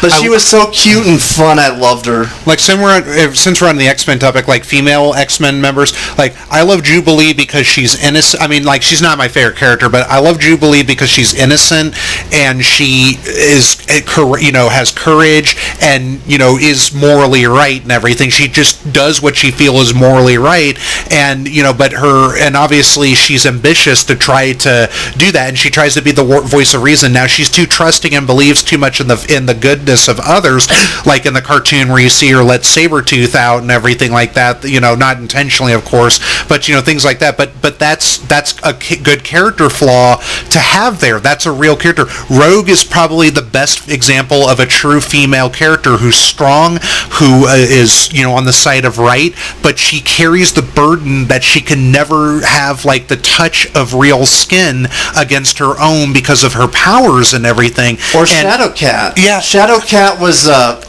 But she was so cute and fun. I loved her. Like, since we're on the X-Men topic, like female X-Men members, like, I love Jubilee because she's innocent. I mean, like, she's not my favorite character, but I love Jubilee because she's innocent and she is, you know, has courage and, you know, is morally right and everything. She just does what she feels is morally right, and, you know, and obviously she's ambitious to try to do that, and she tries to be the voice of reason. Now she's too trusting and believes too much in the goodness of others, like in the cartoon where you see her let Sabretooth out and everything like that, you know, not intentionally, of course, but, you know, things like that. But that's a good character flaw to have there. That's a real character. Rogue is probably the best example of a true female character who's strong, who is, you know, on the side of right, but she carries the burden that she can never have, like, the touch of real skin against her own because of her powers and everything. Or Shadowcat. Yeah. Shadowcat was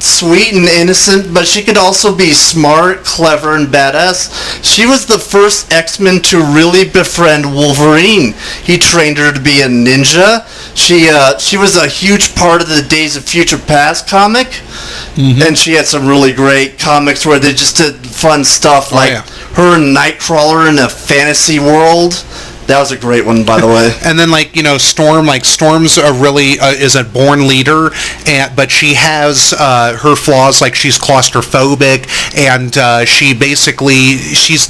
sweet and innocent, but she could also be smart, clever, and badass. She was the first X-Men to really befriend Wolverine. He trained her to be a ninja. She was a huge part of the Days of Future Past comic, and she had some really great comics where they just did fun stuff, like her and Nightcrawler in a fantasy world. That was a great one, by the way. And then, like, you know, Storm's is a born leader, but she has her flaws. Like, she's claustrophobic, and she basically,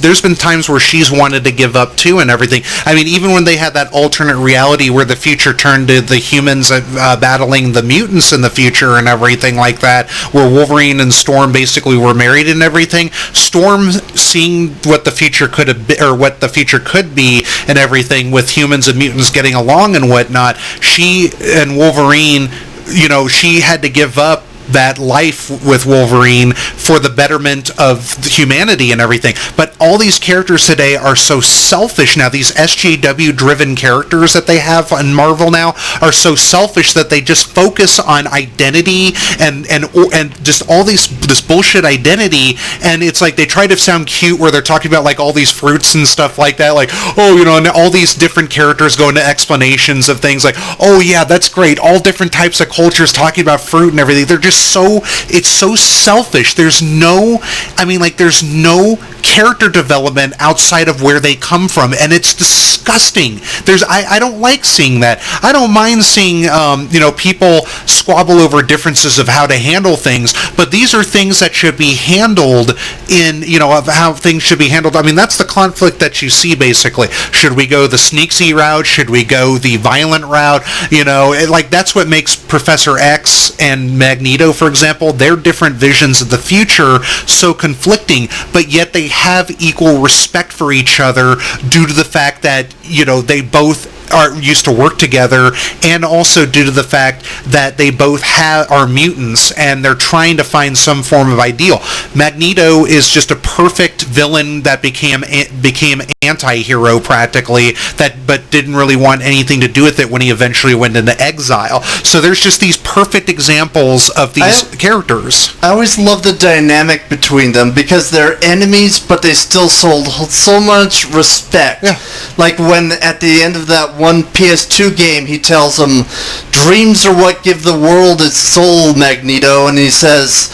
there's been times where she's wanted to give up too and everything. I mean, even when they had that alternate reality where the future turned to the humans battling the mutants in the future and everything like that, where Wolverine and Storm basically were married and everything. Storm, seeing what the future could have been, or what the future could be, and everything with humans and mutants getting along and whatnot, she and Wolverine, you know, she had to give up that life with Wolverine for the betterment of humanity and everything. But all these characters today are so selfish now. These SJW-driven characters that they have on Marvel now are so selfish that they just focus on identity and just all this bullshit identity. And it's like they try to sound cute where they're talking about, like, all these fruits and stuff like that. Like, oh, you know, and all these different characters go into explanations of things like, oh yeah, that's great. All different types of cultures talking about fruit and everything. They're just it's so selfish. There's no character development outside of where they come from, and it's disgusting. I don't like seeing that. I don't mind seeing you know, people squabble over differences of how to handle things, but these are things that should be handled in, you know, of how things should be handled. I mean, that's the conflict that you see basically. Should we go the sneaksy route? Should we go the violent route? You know, like, that's what makes Professor X and Magneto, for example, their different visions of the future so conflicting, but yet they have equal respect for each other due to the fact that, you know, they both used to work together, and also due to the fact that they both are mutants and they're trying to find some form of ideal. Magneto is just a perfect villain that became anti-hero practically, but didn't really want anything to do with it when he eventually went into exile. So there's just these perfect examples of these characters. I always love the dynamic between them because they're enemies, but they still hold so much respect. Yeah. Like when at the end of that one PS2 game, he tells him, "Dreams are what give the world its soul, Magneto," and he says,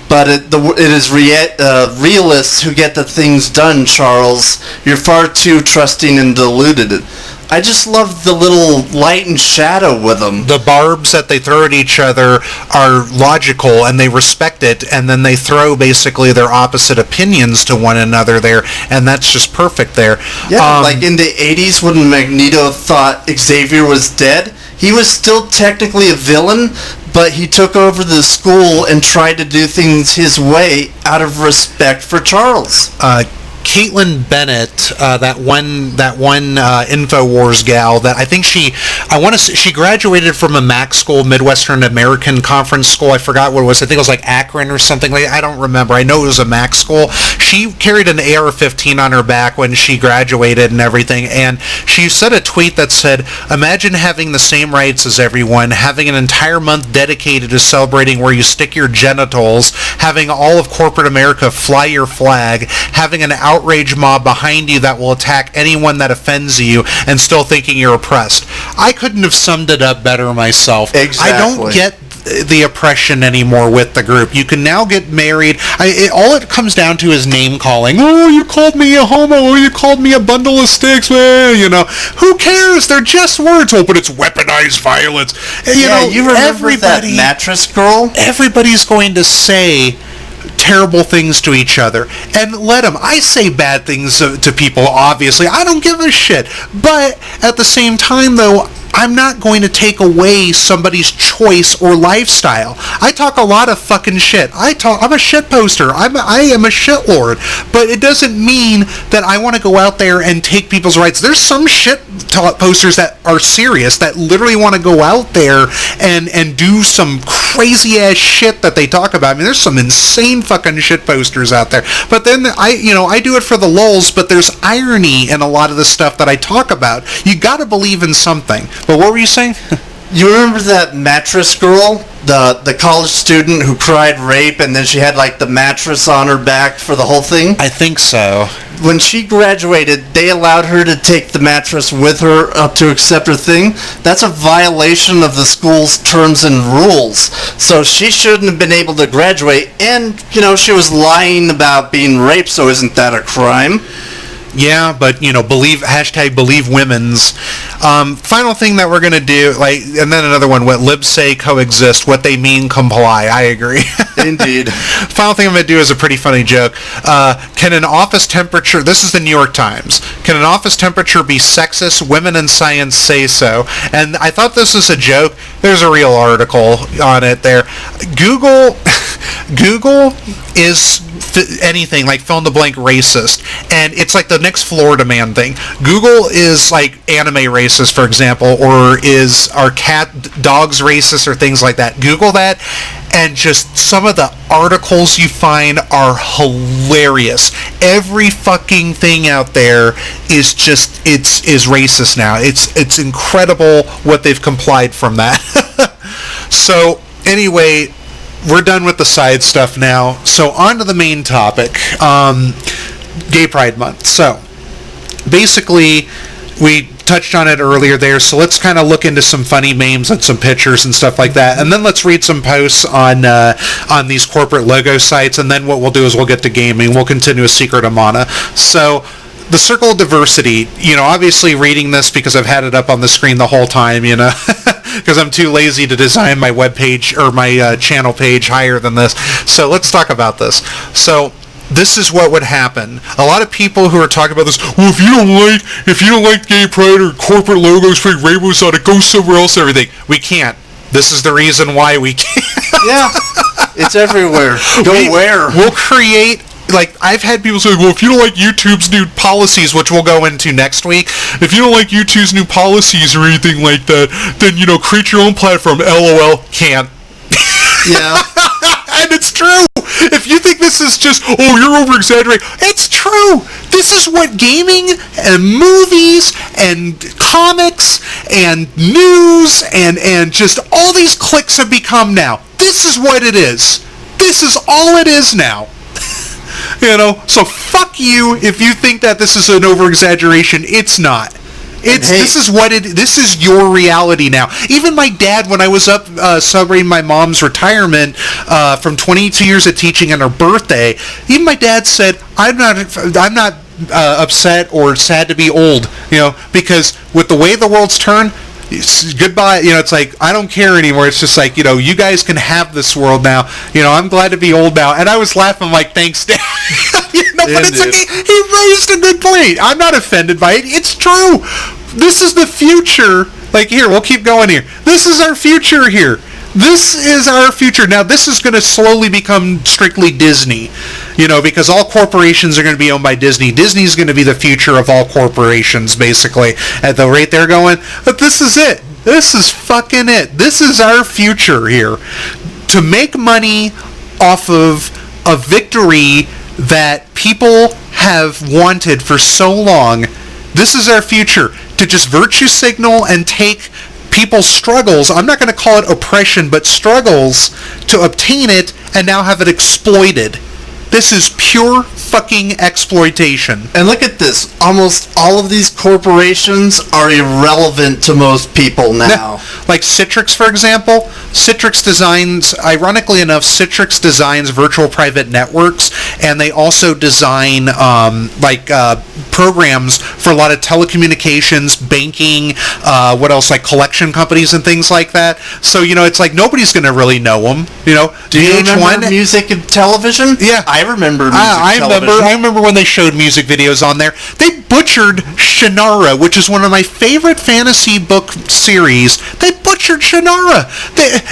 "But it is realists who get the things done, Charles. You're far too trusting and deluded." I just love the little light and shadow with them. The barbs that they throw at each other are logical, and they respect it, and then they throw basically their opposite opinions to one another there, and that's just perfect there. Yeah, like in the 80s when Magneto thought Xavier was dead, he was still technically a villain, but he took over the school and tried to do things his way out of respect for Charles. Caitlin Bennett, that one InfoWars gal, that I think she graduated from a MAC school, Midwestern American Conference school. I forgot what it was. I think it was like Akron or something like that. I don't remember. I know it was a MAC school. She carried an AR-15 on her back when she graduated and everything, and she said a tweet that said, "Imagine having the same rights as everyone, having an entire month dedicated to celebrating where you stick your genitals, having all of corporate America fly your flag, having an outrage mob behind you that will attack anyone that offends you, and still thinking you're oppressed." I couldn't have summed it up better myself. Exactly. I don't get the oppression anymore with the group. You can now get married. All it comes down to is name calling. Oh, you called me a homo. Oh, you called me a bundle of sticks. Well, who cares? They're just words. Oh, but it's weaponized violence. You remember that mattress girl? Everybody's going to say terrible things to each other, and let them. I say bad things to people, obviously. I don't give a shit. But at the same time, though, I'm not going to take away somebody's choice or lifestyle. I talk a lot of fucking shit. I'm a shit poster. I am a shit lord. But it doesn't mean that I want to go out there and take people's rights. There's some shit posters that are serious, that literally want to go out there and do some crazy ass shit that they talk about. I mean, there's some insane fucking shit posters out there. But then I do it for the lulz, but there's irony in a lot of the stuff that I talk about. You got to believe in something. But what were you saying? You remember that mattress girl? The college student who cried rape, and then she had like the mattress on her back for the whole thing? I think so. When she graduated, they allowed her to take the mattress with her up to accept her thing. That's a violation of the school's terms and rules. So she shouldn't have been able to graduate, and, she was lying about being raped, so isn't that a crime? Yeah, but believe women's. Final thing that we're gonna do, and then another one. What libs say coexist. What they mean comply. I agree. Indeed. Final thing I'm gonna do is a pretty funny joke. Can an office temperature? This is the New York Times. Can an office temperature be sexist? Women in science say so. And I thought this was a joke. There's a real article on it there. Google is anything like fill in the blank racist, and it's like the next Florida man thing. Google is like anime racist, for example, or are dogs racist, or things like that. Google that, and just some of the articles you find are hilarious. Every fucking thing out there is is racist now. It's incredible what they've complied from that. So anyway, we're done with the side stuff now. So on to the main topic, Gay Pride Month. So basically, we touched on it earlier there, so let's kind of look into some funny memes and some pictures and stuff like that, and then let's read some posts on these corporate logo sites, and then what we'll do is we'll get to gaming. We'll continue with Secret of Mana. So the Circle of Diversity, obviously reading this because I've had it up on the screen the whole time, because I'm too lazy to design my web page or my channel page higher than this. So let's talk about this. So this is what would happen. A lot of people who are talking about this, well, if you don't like gay pride or corporate logos putting rainbows on it, go somewhere else and everything. We can't. This is the reason why we can't. Yeah, it's everywhere. Where? We'll create. I've had people say, well, if you don't like YouTube's new policies, which we'll go into next week, if you don't like YouTube's new policies or anything like that, then, create your own platform. LOL. Can't. Yeah. And it's true. If you think this is just, oh, you're over-exaggerating, it's true. This is what gaming and movies and comics and news and just all these clicks have become now. This is what it is. This is all it is now. So fuck you if you think that this is an over-exaggeration. It's not. This is your reality now. Even my dad, when I was up celebrating my mom's retirement from 22 years of teaching on her birthday, even my dad said, I'm not upset or sad to be old, because with the way the world's turned, goodbye. It's like, I don't care anymore. It's just like, you guys can have this world now. I'm glad to be old now. And I was laughing like, thanks, Dad. But it's like, he raised a good point. I'm not offended by it. It's true. This is the future. Like, here, we'll keep going here. This is our future here. This is our future. Now, this is going to slowly become strictly Disney, because all corporations are going to be owned by Disney. Disney's going to be the future of all corporations, basically, at the rate they're going. But this is it. This is fucking it. This is our future here. To make money off of a victory that people have wanted for so long, this is our future. To just virtue signal and take people's struggles, I'm not going to call it oppression, but struggles to obtain it and now have it exploited. This is pure fucking exploitation. And look at this. Almost all of these corporations are irrelevant to most people now. Like Citrix, for example. Citrix designs, ironically enough, Citrix designs virtual private networks, and they also design programs for a lot of telecommunications, banking, what else, like collection companies and things like that. So, it's like nobody's going to really know them. Do you remember music and television? Yeah. I remember music and television. I remember when they showed music videos on there. They butchered Shannara, which is one of my favorite fantasy book series. They butchered Shannara.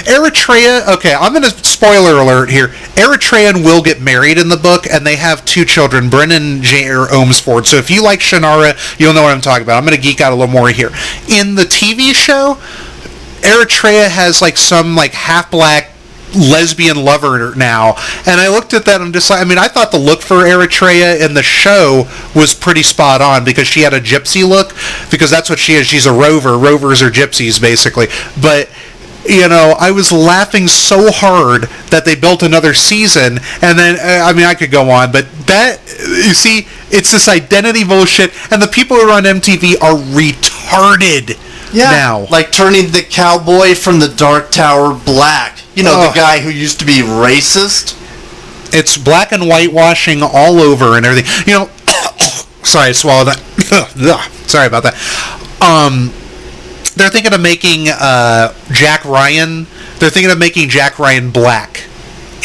Eritrea, okay, I'm going to, spoiler alert here, Eritrea and Will get married in the book, and they have 2 children, Brennan and Jair Ohmsford. So if you like Shannara, you'll know what I'm talking about. I'm going to geek out a little more here. In the TV show, Eritrea has some half-black lesbian lover now, and I looked at that and I'm just like, I thought the look for Eritrea in the show was pretty spot on, because she had a gypsy look, because that's what she is. She's a rover. Rovers are gypsies, basically. But I was laughing so hard that they built another season, and then I could go on, but that, you see, it's this identity bullshit, and the people who run MTV are retarded. Now, like turning the cowboy from the Dark Tower black. The guy who used to be racist. It's black and whitewashing all over and everything. Sorry, I swallowed that. Sorry about that. They're thinking of making Jack Ryan. They're thinking of making Jack Ryan black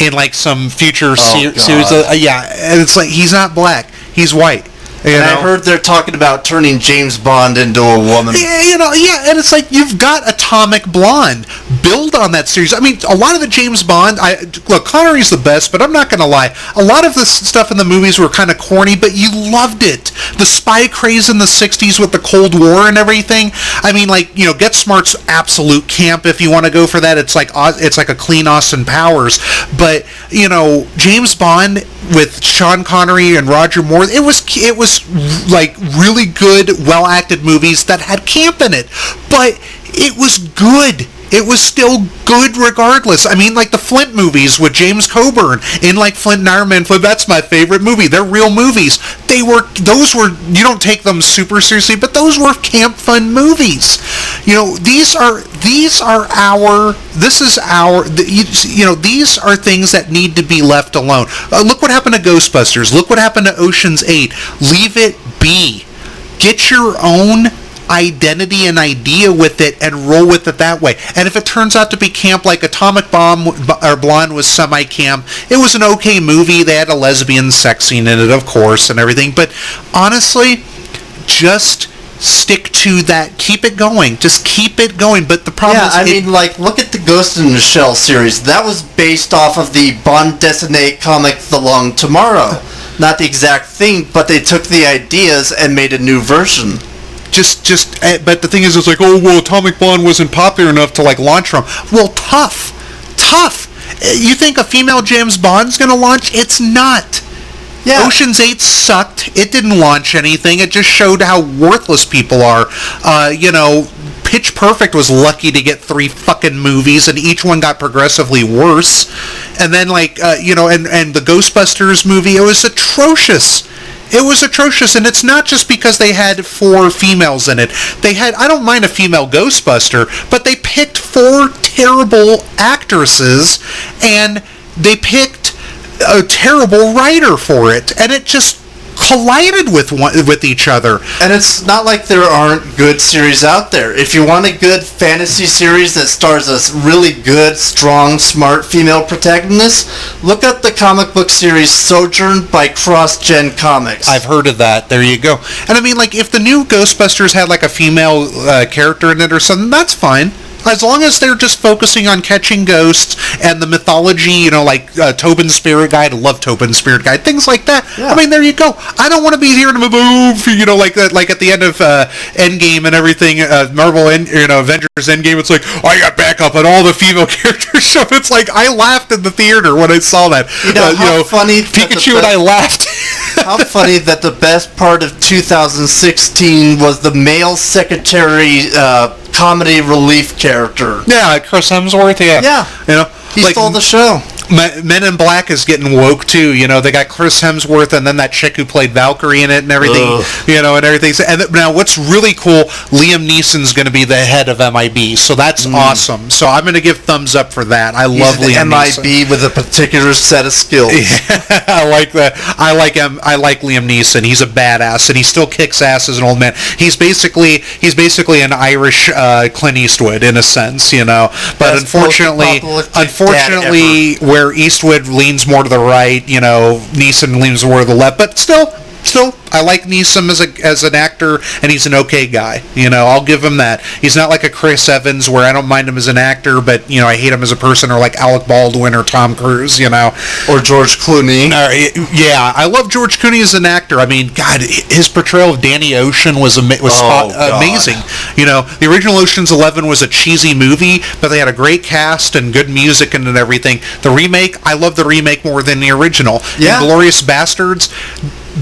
in some future series. And it's like, he's not black. He's white. I heard they're talking about turning James Bond into a woman. And it's like, you've got Atomic Blonde. Build on that series. A lot of the James Bond, look, Connery's the best, but I'm not going to lie. A lot of the stuff in the movies were kind of corny, but you loved it. The spy craze in the 60s with the Cold War and everything. Get Smart's absolute camp if you want to go for that. It's like a clean Austin Powers. But, James Bond with Sean Connery and Roger Moore, it was like really good, well-acted movies that had camp in it, but it was good. It was still good regardless. The Flint movies with James Coburn in Flint and Iron Man. That's my favorite movie. They're real movies. Those were, you don't take them super seriously, but those were camp fun movies. These are things that need to be left alone. Look what happened to Ghostbusters. Look what happened to Ocean's 8. Leave it be. Get your own identity and idea with it and roll with it that way. And if it turns out to be camp, like Atomic Blonde was semi-camp, it was an okay movie. They had a lesbian sex scene in it, of course, and everything. But honestly, just stick to that. Keep it going. Just keep it going. But the problem is... look at the Ghost in the Shell series. That was based off of the bande dessinée comic The Long Tomorrow. Not the exact thing, but they took the ideas and made a new version. But the thing is, it's like, oh, well, Atomic Blonde wasn't popular enough to launch from. Well, tough. You think a female James Bond's gonna launch? It's not. Yeah. Ocean's 8 sucked. It didn't launch anything. It just showed how worthless people are. Pitch Perfect was lucky to get 3 fucking movies, and each one got progressively worse. And then and the Ghostbusters movie, it was atrocious. It was atrocious, and it's not just because they had 4 females in it. I don't mind a female Ghostbuster, but they picked 4 terrible actresses, and they picked a terrible writer for it, and it just collided with each other. And it's not like there aren't good series out there. If you want a good fantasy series that stars a really good, strong, smart female protagonist, look up the comic book series Sojourn by Cross-Gen Comics. I've heard of that. There you go. And I mean, like, if the new Ghostbusters had like a female character in it or something, that's fine. As long as they're just focusing on catching ghosts and the mythology, like Tobin's Spirit Guide. I love Tobin's Spirit Guide. Things like that. Yeah. I mean, there you go. I don't want to be here to move, like at the end of Endgame and everything, Marvel, Avengers Endgame. It's like, I got backup on all the female characters. So it's like, I laughed in the theater when I saw that. How funny. Pikachu and I laughed. How funny that the best part of 2016 was the male secretary comedy relief character. Yeah, Chris Hemsworth. Yeah. He stole the show. Men in Black is getting woke too. They got Chris Hemsworth and then that chick who played Valkyrie in it and everything. Ugh. And everything. And now, what's really cool? Liam Neeson's going to be the head of MIB, so that's awesome. So I'm going to give thumbs up for that. I love Liam Neeson. MIB with a particular set of skills. Yeah, I like that. I like Liam Neeson. He's a badass, and he still kicks ass as an old man. He's basically an Irish Clint Eastwood in a sense, But Best unfortunately, where Eastwood leans more to the right, Neeson leans more to the left, but still, I like Neeson as an actor, and he's an okay guy. I'll give him that. He's not like a Chris Evans, where I don't mind him as an actor, but I hate him as a person, or like Alec Baldwin or Tom Cruise, or George Clooney. Yeah, I love George Clooney as an actor. I mean, God, his portrayal of Danny Ocean was amazing. The original Ocean's 11 was a cheesy movie, but they had a great cast and good music and everything. The remake, I love the remake more than the original. Yeah. Inglourious Bastards,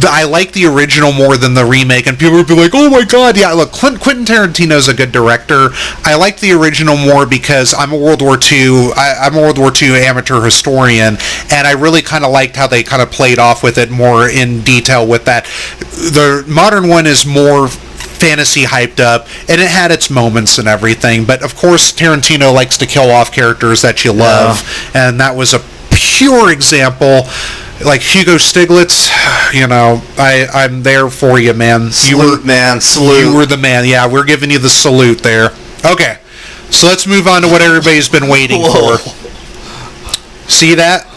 I like the original more than the remake, and people would be like, oh my God, yeah, look, Quentin Tarantino's a good director. I like the original more because I'm a World War II amateur historian, and I really kind of liked how they kind of played off with it more in detail with that. The modern one is more fantasy hyped up, and it had its moments and everything, but of course Tarantino likes to kill off characters that you love, and that was a pure example. Like Hugo Stiglitz, I'm there for you, man. Salute. You were the man. Yeah, we're giving you the salute there. Okay, so let's move on to what everybody's been waiting for. See that?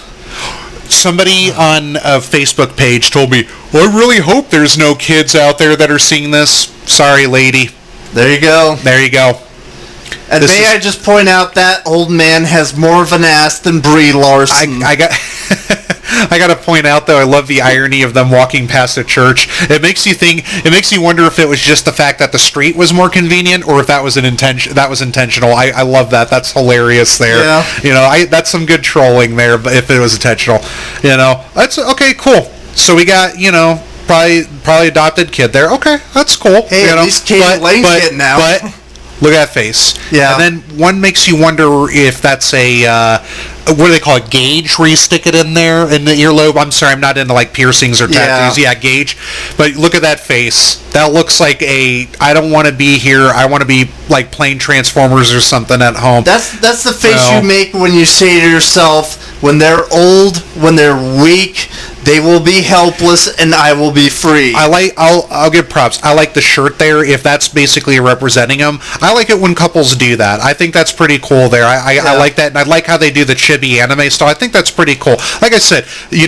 Somebody on a Facebook page told me, well, I really hope there's no kids out there that are seeing this. Sorry, lady. There you go. And I just point out that old man has more of an ass than Brie Larson. I got to point out, though, I love the irony of them walking past a church. It makes you wonder if it was just the fact that the street was more convenient, or if that was intentional. I love that. That's hilarious there. Yeah. That's some good trolling there, but if it was intentional, that's okay, cool. So we got, probably adopted kid there. Okay, that's cool. Hey, at least Katie Lane's getting out. But look at that face. Yeah. And then one makes you wonder if that's a what do they call it? Gauge, where you stick it in there in the earlobe. I'm sorry, I'm not into like piercings or tattoos. Yeah, gauge. But look at that face. That looks like I don't want to be here. I want to be like playing Transformers or something at home. That's the face you make when you say to yourself, when they're old, when they're weak, they will be helpless, and I will be free. I'll give props. I like the shirt there, if that's basically representing them. I like it when couples do that. I think that's pretty cool there. I like that, and I like how they do the chibi anime style. I think that's pretty cool. Like I said, I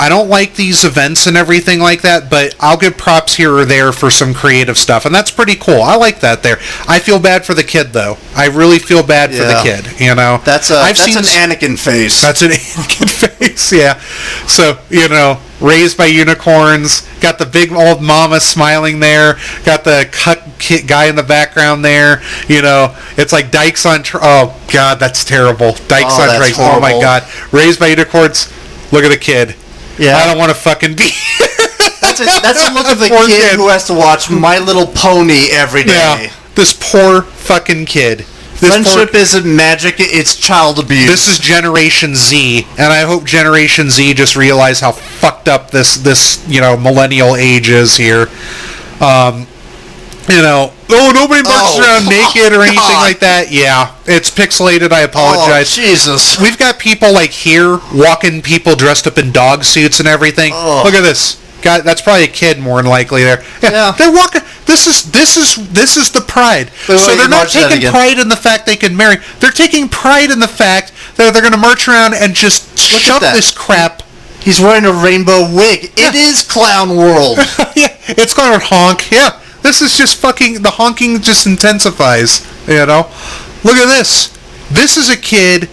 don't like these events and everything like that, but I'll give props here or there for some creative stuff, and that's pretty cool. I like that there. I feel bad for the kid, though. I really feel bad for the kid. That's an Anakin face. That's an Anakin face. Yeah. So, raised by unicorns, got the big old mama smiling there, got the cut guy in the background there, it's like Dykes on oh God, that's terrible. Dykes on Trikes. Oh my God. Raised by unicorns. Look at the kid. Yeah. I don't want to fucking be That's a look of a kid who has to watch My Little Pony every day. Yeah. This poor fucking kid. Friendship isn't magic, it's child abuse. This is Generation Z, and I hope Generation Z just realize how fucked up this millennial age is here. You know, nobody marches around naked or anything like that. Yeah, it's pixelated. I apologize. Oh, Jesus. We've got people like here walking people dressed up in dog suits and everything. Oh. Look at this. God, that's probably a kid more than likely there. Yeah. They're walking. This is the pride. So they're not taking pride in the fact they can marry. They're taking pride in the fact that they're going to march around and just shove this crap. He's wearing a rainbow wig. Yeah. It is clown world. Yeah, it's going to honk. Yeah. This is just fucking, the honking just intensifies, you know? Look at this. This is a kid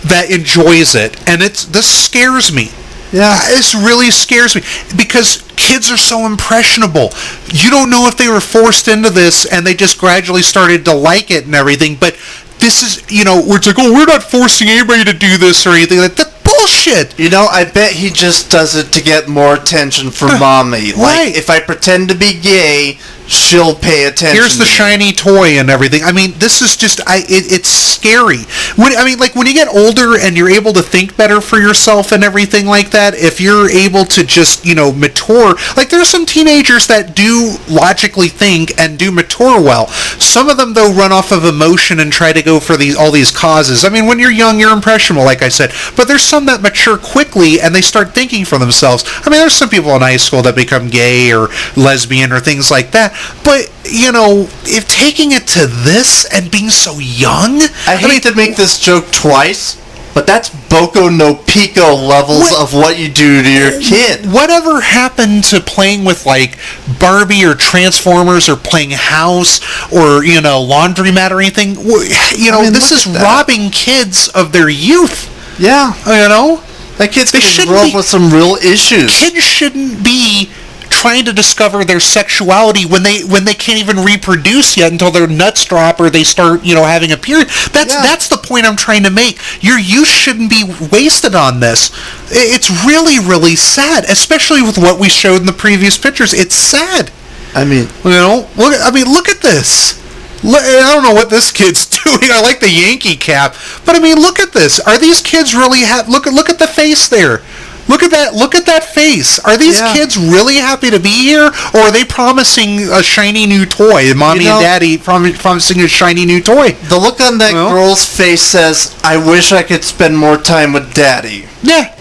that enjoys it, and this scares me. Yeah. This really scares me, because kids are so impressionable. You don't know if they were forced into this, and they just gradually started to like it and everything, but this is, you know, where it's like, we're not forcing anybody to do this or anything like that. Bullshit. You know, I bet he just does it to get more attention from mommy. Like, if I pretend to be gay, she'll pay attention. Here's the shiny toy and everything. I mean, this is just, it's scary. When you get older and you're able to think better for yourself and everything like that, if you're able to just, you know, mature, like there's some teenagers that do logically think and do mature well. Some of them, though, run off of emotion and try to go for all these causes. I mean, when you're young, you're impressionable, like I said, but there's some that mature quickly and they start thinking for themselves. I mean, there's some people in high school that become gay or lesbian or things like that. But, you know, if taking it to this and being so young... I hate to make this joke twice, but that's Boco no Pico levels of what you do to your kid. Whatever happened to playing with, like, Barbie or Transformers or playing House or, you know, Laundromat or anything? You know, this is robbing kids of their youth. Yeah. You know? That kid's going to grow up with some real issues. Kids shouldn't be trying to discover their sexuality when they can't even reproduce yet until their nuts drop or they start, you know, having a period. That's the point I'm trying to make. Your youth shouldn't be wasted on this. It's really, really sad, especially with what we showed in the previous pictures. It's sad. I mean, you know, look at this. I don't know what this kid's doing. I like the Yankee cap, but I mean, look at this. Are these kids really look at the face there? Look at that face. Are these kids really happy to be here, or are they promising a shiny new toy? Mommy and Daddy promising a shiny new toy. The look on that girl's face says, "I wish I could spend more time with Daddy." Yeah.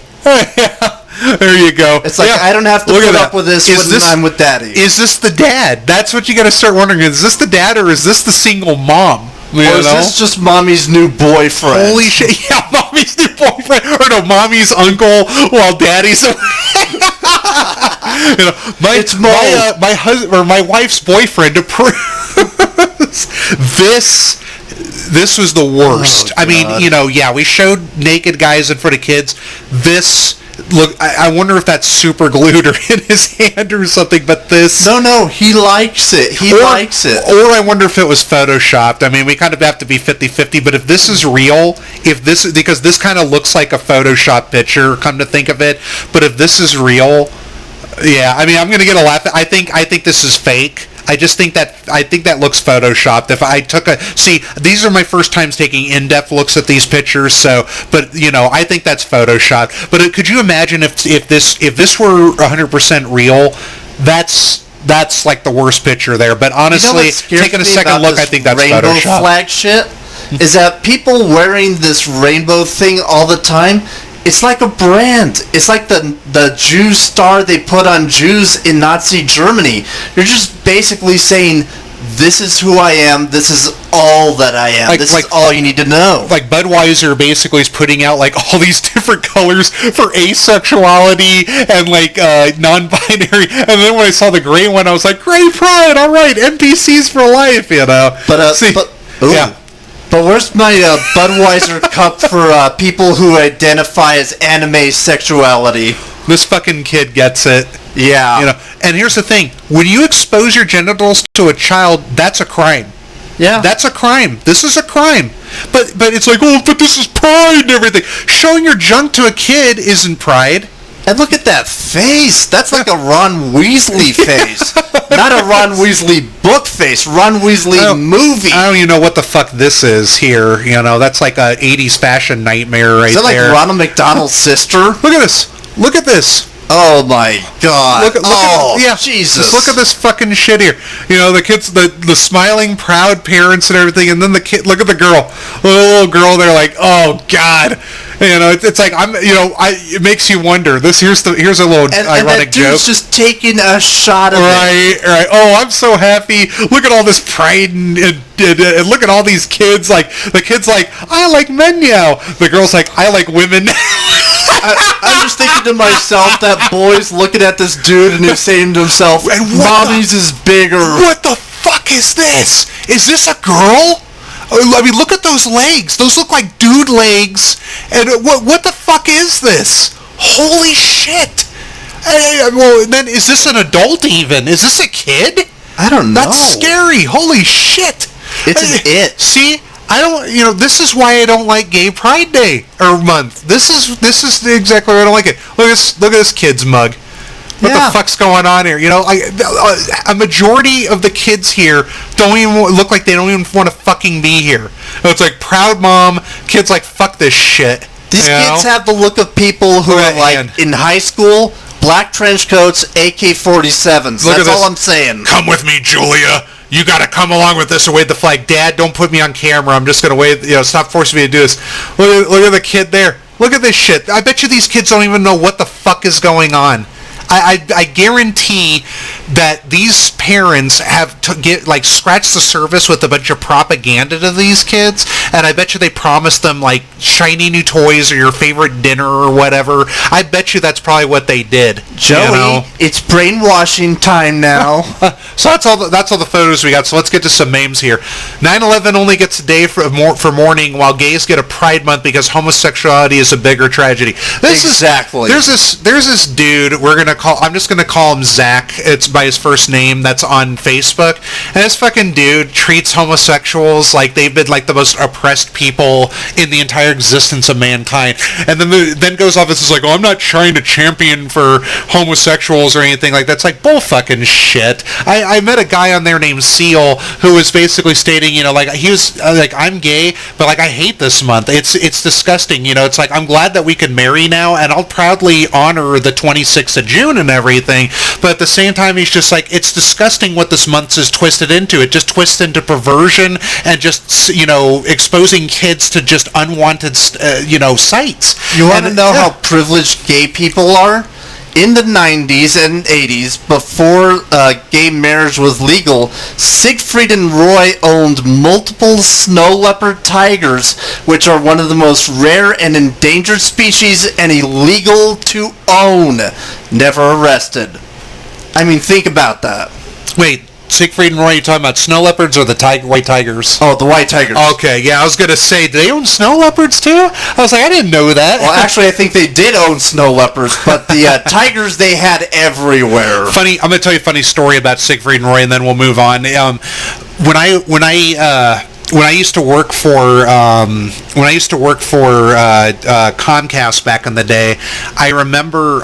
There you go. It's like, I don't have to put up with this when I'm with Daddy. Is this the dad? That's what you got to start wondering. Is this the dad, or is this the single mom? Or is this just Mommy's new boyfriend? Holy shit! Yeah, Mommy's new boyfriend, or no, Mommy's uncle while Daddy's. You know, my husband or my wife's boyfriend approves. This was the worst. I mean, you know, we showed naked guys in front of kids. Look, I wonder if that's super glued or in his hand or something, but this... No, he likes it. He likes it. Or I wonder if it was photoshopped. I mean, we kind of have to be 50-50, but if this is real, because this kind of looks like a Photoshop picture, come to think of it, but if this is real, yeah, I mean, I'm going to get a laugh. I think this is fake. I think that looks photoshopped. If I took these are my first times taking in-depth looks at these pictures. So, but you know, I think that's photoshopped. But could you imagine if this were 100% real? That's like the worst picture there. But honestly, taking a second look, I think that's rainbow photoshopped. Flag shit is that people wearing this rainbow thing all the time. It's like a brand. It's like the Jew star they put on Jews in Nazi Germany. You're just basically saying, this is who I am. This is all that I am. This is all you need to know. Like Budweiser basically is putting out like all these different colors for asexuality and like non-binary. And then when I saw the gray one, I was like, great pride. All right, NPCs for life. You know. But where's my Budweiser cup for people who identify as anime sexuality? This fucking kid gets it. Yeah. You know. And here's the thing: when you expose your genitals to a child, that's a crime. Yeah. That's a crime. This is a crime. But it's like, but this is pride and everything. Showing your junk to a kid isn't pride. And look at that face. That's like a Ron Weasley face. Not a Ron Weasley book face. Ron Weasley movie. I don't even know what the fuck this is here. You know, that's like a 80s fashion nightmare right there. Is that like Ronald McDonald's sister? Look at this. Look at this. Oh my God! Jesus! Look at this fucking shit here. You know, the kids, the smiling, proud parents and everything, and then the kid. Look at the girl, the little girl. They're like, oh God. You know, it's like it makes you wonder. Here's a little ironic and that dude's joke. Just taking a shot of it. Right. Oh, I'm so happy. Look at all this pride and look at all these kids. Like the kid's like, I like men now. The girl's like, I like women. I'm just thinking to myself, that boy's looking at this dude and he's saying to himself, "Mommy's is bigger." What the fuck is this? Is this a girl? I mean, look at those legs. Those look like dude legs. And what the fuck is this? Holy shit. Well, then, is this an adult even? Is this a kid? I don't know. That's scary. Holy shit. It's an it. See? I don't, this is why I don't like Gay Pride Day or month. This is exactly why I don't like it. Look at this kid's mug. What the fuck's going on here? You know, a majority of the kids here don't even look like they don't even want to fucking be here. It's like proud mom, kids like fuck this shit. These kids have the look of people who are like in high school, black trench coats, AK-47s. That's all I'm saying. Come with me, Julia. You gotta come along with this or wave the flag. Dad, don't put me on camera. I'm just gonna wave. Stop forcing me to do this. Look at the kid there. Look at this shit. I bet you these kids don't even know what the fuck is going on. I guarantee that these parents have scratched the surface with a bunch of propaganda to these kids, and I bet you they promised them like shiny new toys or your favorite dinner or whatever. I bet you that's probably what they did. Joey, it's brainwashing time now. So that's all the photos we got. So let's get to some memes here. 9/11 only gets a day for mourning, while gays get a Pride Month because homosexuality is a bigger tragedy. There's this dude. I'm just gonna call him Zach. It's by his first name. That's on Facebook, and this fucking dude treats homosexuals like they've been like the most oppressed people in the entire existence of mankind. And then goes off and says like, "Oh, I'm not trying to champion for homosexuals or anything like that." It's like bull fucking shit. I met a guy on there named Seal who was basically stating, like he was like, I'm gay, but like I hate this month. It's disgusting. It's like I'm glad that we can marry now, and I'll proudly honor the 26th of June and everything, but at the same time he's just like, it's disgusting what this month is twisted into. It just twists into perversion and just exposing kids to just unwanted sights. You want to know how privileged gay people are? In the 90s and 80s, before gay marriage was legal, Siegfried and Roy owned multiple snow leopard tigers, which are one of the most rare and endangered species and illegal to own. Never arrested. I mean, think about that. Wait, Siegfried and Roy, you talking about snow leopards or the white tigers? Oh, the white tigers. Okay, yeah, I was going to say, do they own snow leopards too? I was like, I didn't know that. Well, actually, I think they did own snow leopards, but the tigers they had everywhere. I'm going to tell you a funny story about Siegfried and Roy, and then we'll move on. When I used to work for Comcast back in the day, I remember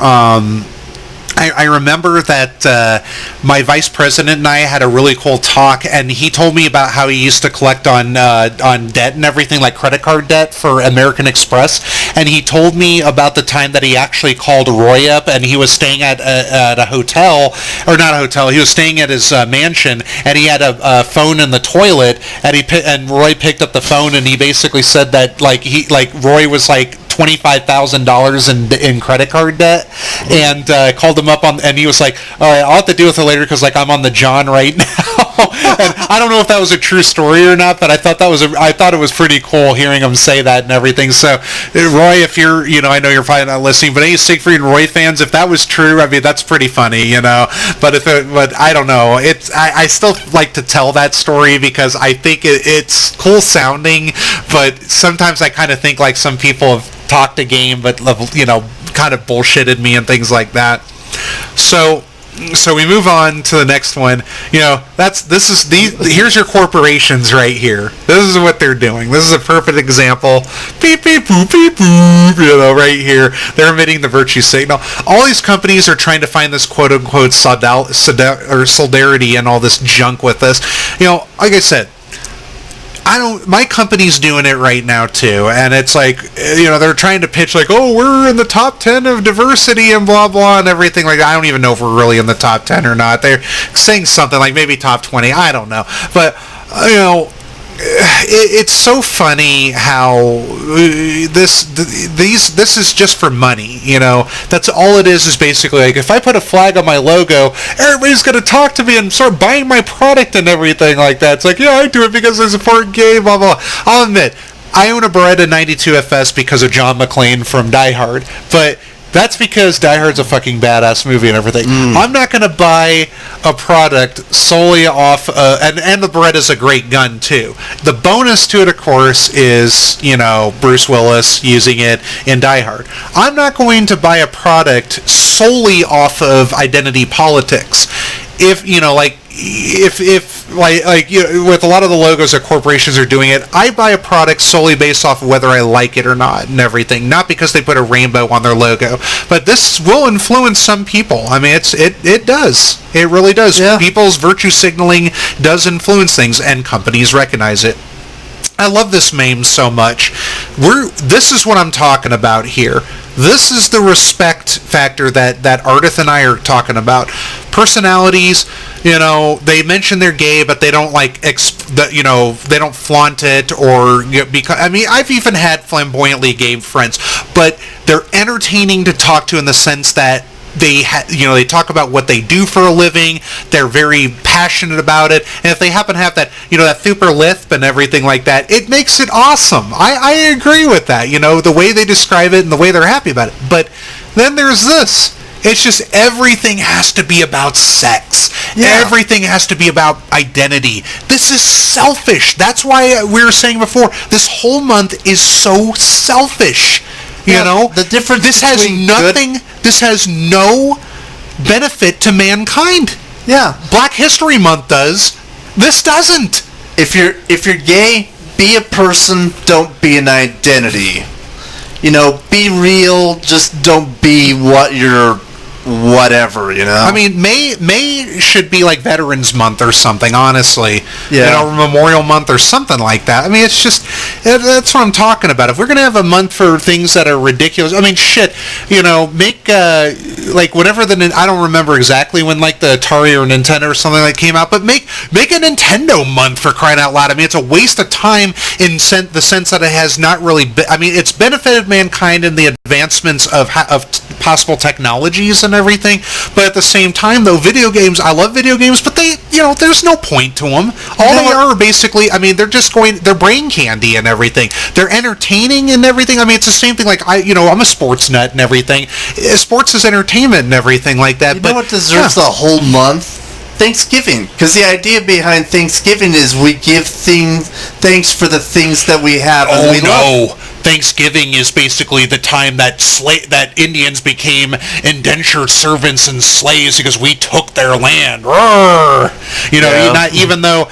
that my vice president and I had a really cool talk, and he told me about how he used to collect on debt and everything, like credit card debt for American Express. And he told me about the time that he actually called Roy up, and he was staying at a hotel, or not a hotel. He was staying at his mansion, and he had a phone in the toilet, and Roy picked up the phone, and he basically said that Roy was like $25,000 in credit card debt, and called him up and he was like, all right, I'll have to deal with it later because like I'm on the John right now. And I don't know if that was a true story or not, but I thought it was pretty cool hearing him say that and everything. So Roy, if you're, I know you're probably not listening, but any Siegfried and Roy fans, if that was true, I mean, that's pretty funny, but I don't know. I still like to tell that story because I think it's cool sounding, but sometimes I kind of think like some people have talked a game, but kind of bullshitted me and things like that. So we move on to the next one. Here's your corporations right here. This is what they're doing. This is a perfect example. Beep beep boop beep boop. Right here, they're emitting the virtue signal. All these companies are trying to find this quote unquote solidarity and all this junk with this. Like I said, my company's doing it right now too, and it's like, they're trying to pitch like, oh, we're in the top 10 of diversity and blah blah and everything like that. I don't even know if we're really in the top 10 or not. They're saying something like maybe top 20, I don't know, but it's so funny how this is just for money. That's all it is basically like, if I put a flag on my logo, everybody's gonna talk to me and start buying my product and everything like that. It's like, yeah, I do it because I support gay, blah blah. I'll admit, I own a Beretta 92 FS because of John McClane from Die Hard, but that's because Die Hard's a fucking badass movie and everything. I'm not going to buy a product solely off, and the Beretta's a great gun too. The bonus to it, of course, is, Bruce Willis using it in Die Hard. I'm not going to buy a product solely off of identity politics. If with a lot of the logos that corporations are doing it, I buy a product solely based off of whether I like it or not and everything, not because they put a rainbow on their logo. But this will influence some people. I mean, it does. It really does. Yeah. People's virtue signaling does influence things, and companies recognize it. I love this meme so much. This is what I'm talking about here. This is the respect factor that Ardith and I are talking about. Personalities, they mention they're gay, but they don't they don't flaunt it or because. I mean, I've even had flamboyantly gay friends, but they're entertaining to talk to in the sense that they talk about what they do for a living. They're very passionate about it, and if they happen to have that that super lisp and everything like that, it makes it awesome. I agree with that. The way they describe it and the way they're happy about it. But then there's this. It's just everything has to be about sex. Yeah. Everything has to be about identity. This is selfish. That's why we were saying before, this whole month is so selfish. The difference. This has nothing. This has no benefit to mankind. Yeah. Black History Month does. This doesn't. If you're gay, be a person. Don't be an identity. Be real. Just don't be what you're. Whatever, I mean, May should be like Veterans Month or something, honestly. Yeah. Memorial Month or something like that. I mean, it's just, that's what I'm talking about. If we're going to have a month for things that are ridiculous, I mean, shit, make, like, whatever I don't remember exactly when, like, the Atari or Nintendo or something like came out, but make a Nintendo month, for crying out loud. I mean, it's a waste of time in the sense that it has not really, it's benefited mankind in the advancements of possible technologies and everything, but at the same time, though, video games, I love video games, but they, there's no point to them. All they are basically, I mean, they're brain candy and everything. They're entertaining and everything. I mean, it's the same thing, like, I'm a sports nut and everything. Sports is entertainment and everything like that. But what deserves the whole month? Thanksgiving, because the idea behind Thanksgiving is we give thanks for the things that we have and we love. Thanksgiving is basically the time that Indians became indentured servants and slaves because we took their land. Roar! Even though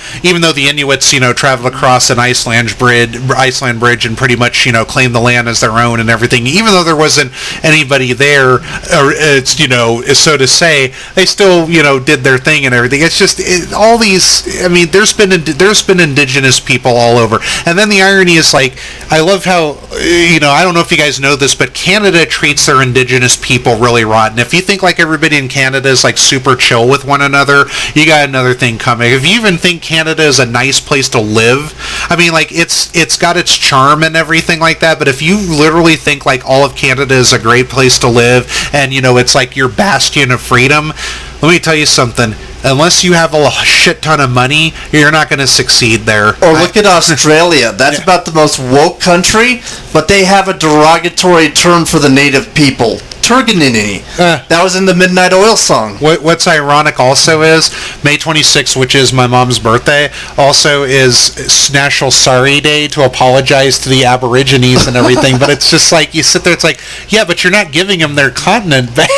the Inuits traveled across an Iceland bridge and pretty much claimed the land as their own and everything, even though there wasn't anybody there, so to say, they still did their thing and everything. It's just all these. I mean, there's been indigenous people all over, and then the irony is, like, I love how. I don't know if you guys know this, but Canada treats their indigenous people really rotten. If you think like everybody in Canada is like super chill with one another, you got another thing coming. If you even think Canada is a nice place to live, I mean, like, it's got its charm and everything like that, but if you literally think like all of Canada is a great place to live and it's like your bastion of freedom, let me tell you something. Unless you have a shit ton of money, you're not going to succeed there. Or look at Australia. That's about the most woke country, but they have a derogatory term for the native people. Turganini. That was in the Midnight Oil song. What's ironic also is May 26th, which is my mom's birthday, also is National Sorry Day to apologize to the Aborigines and everything. But it's just like, you sit there, it's like, yeah, but you're not giving them their continent back.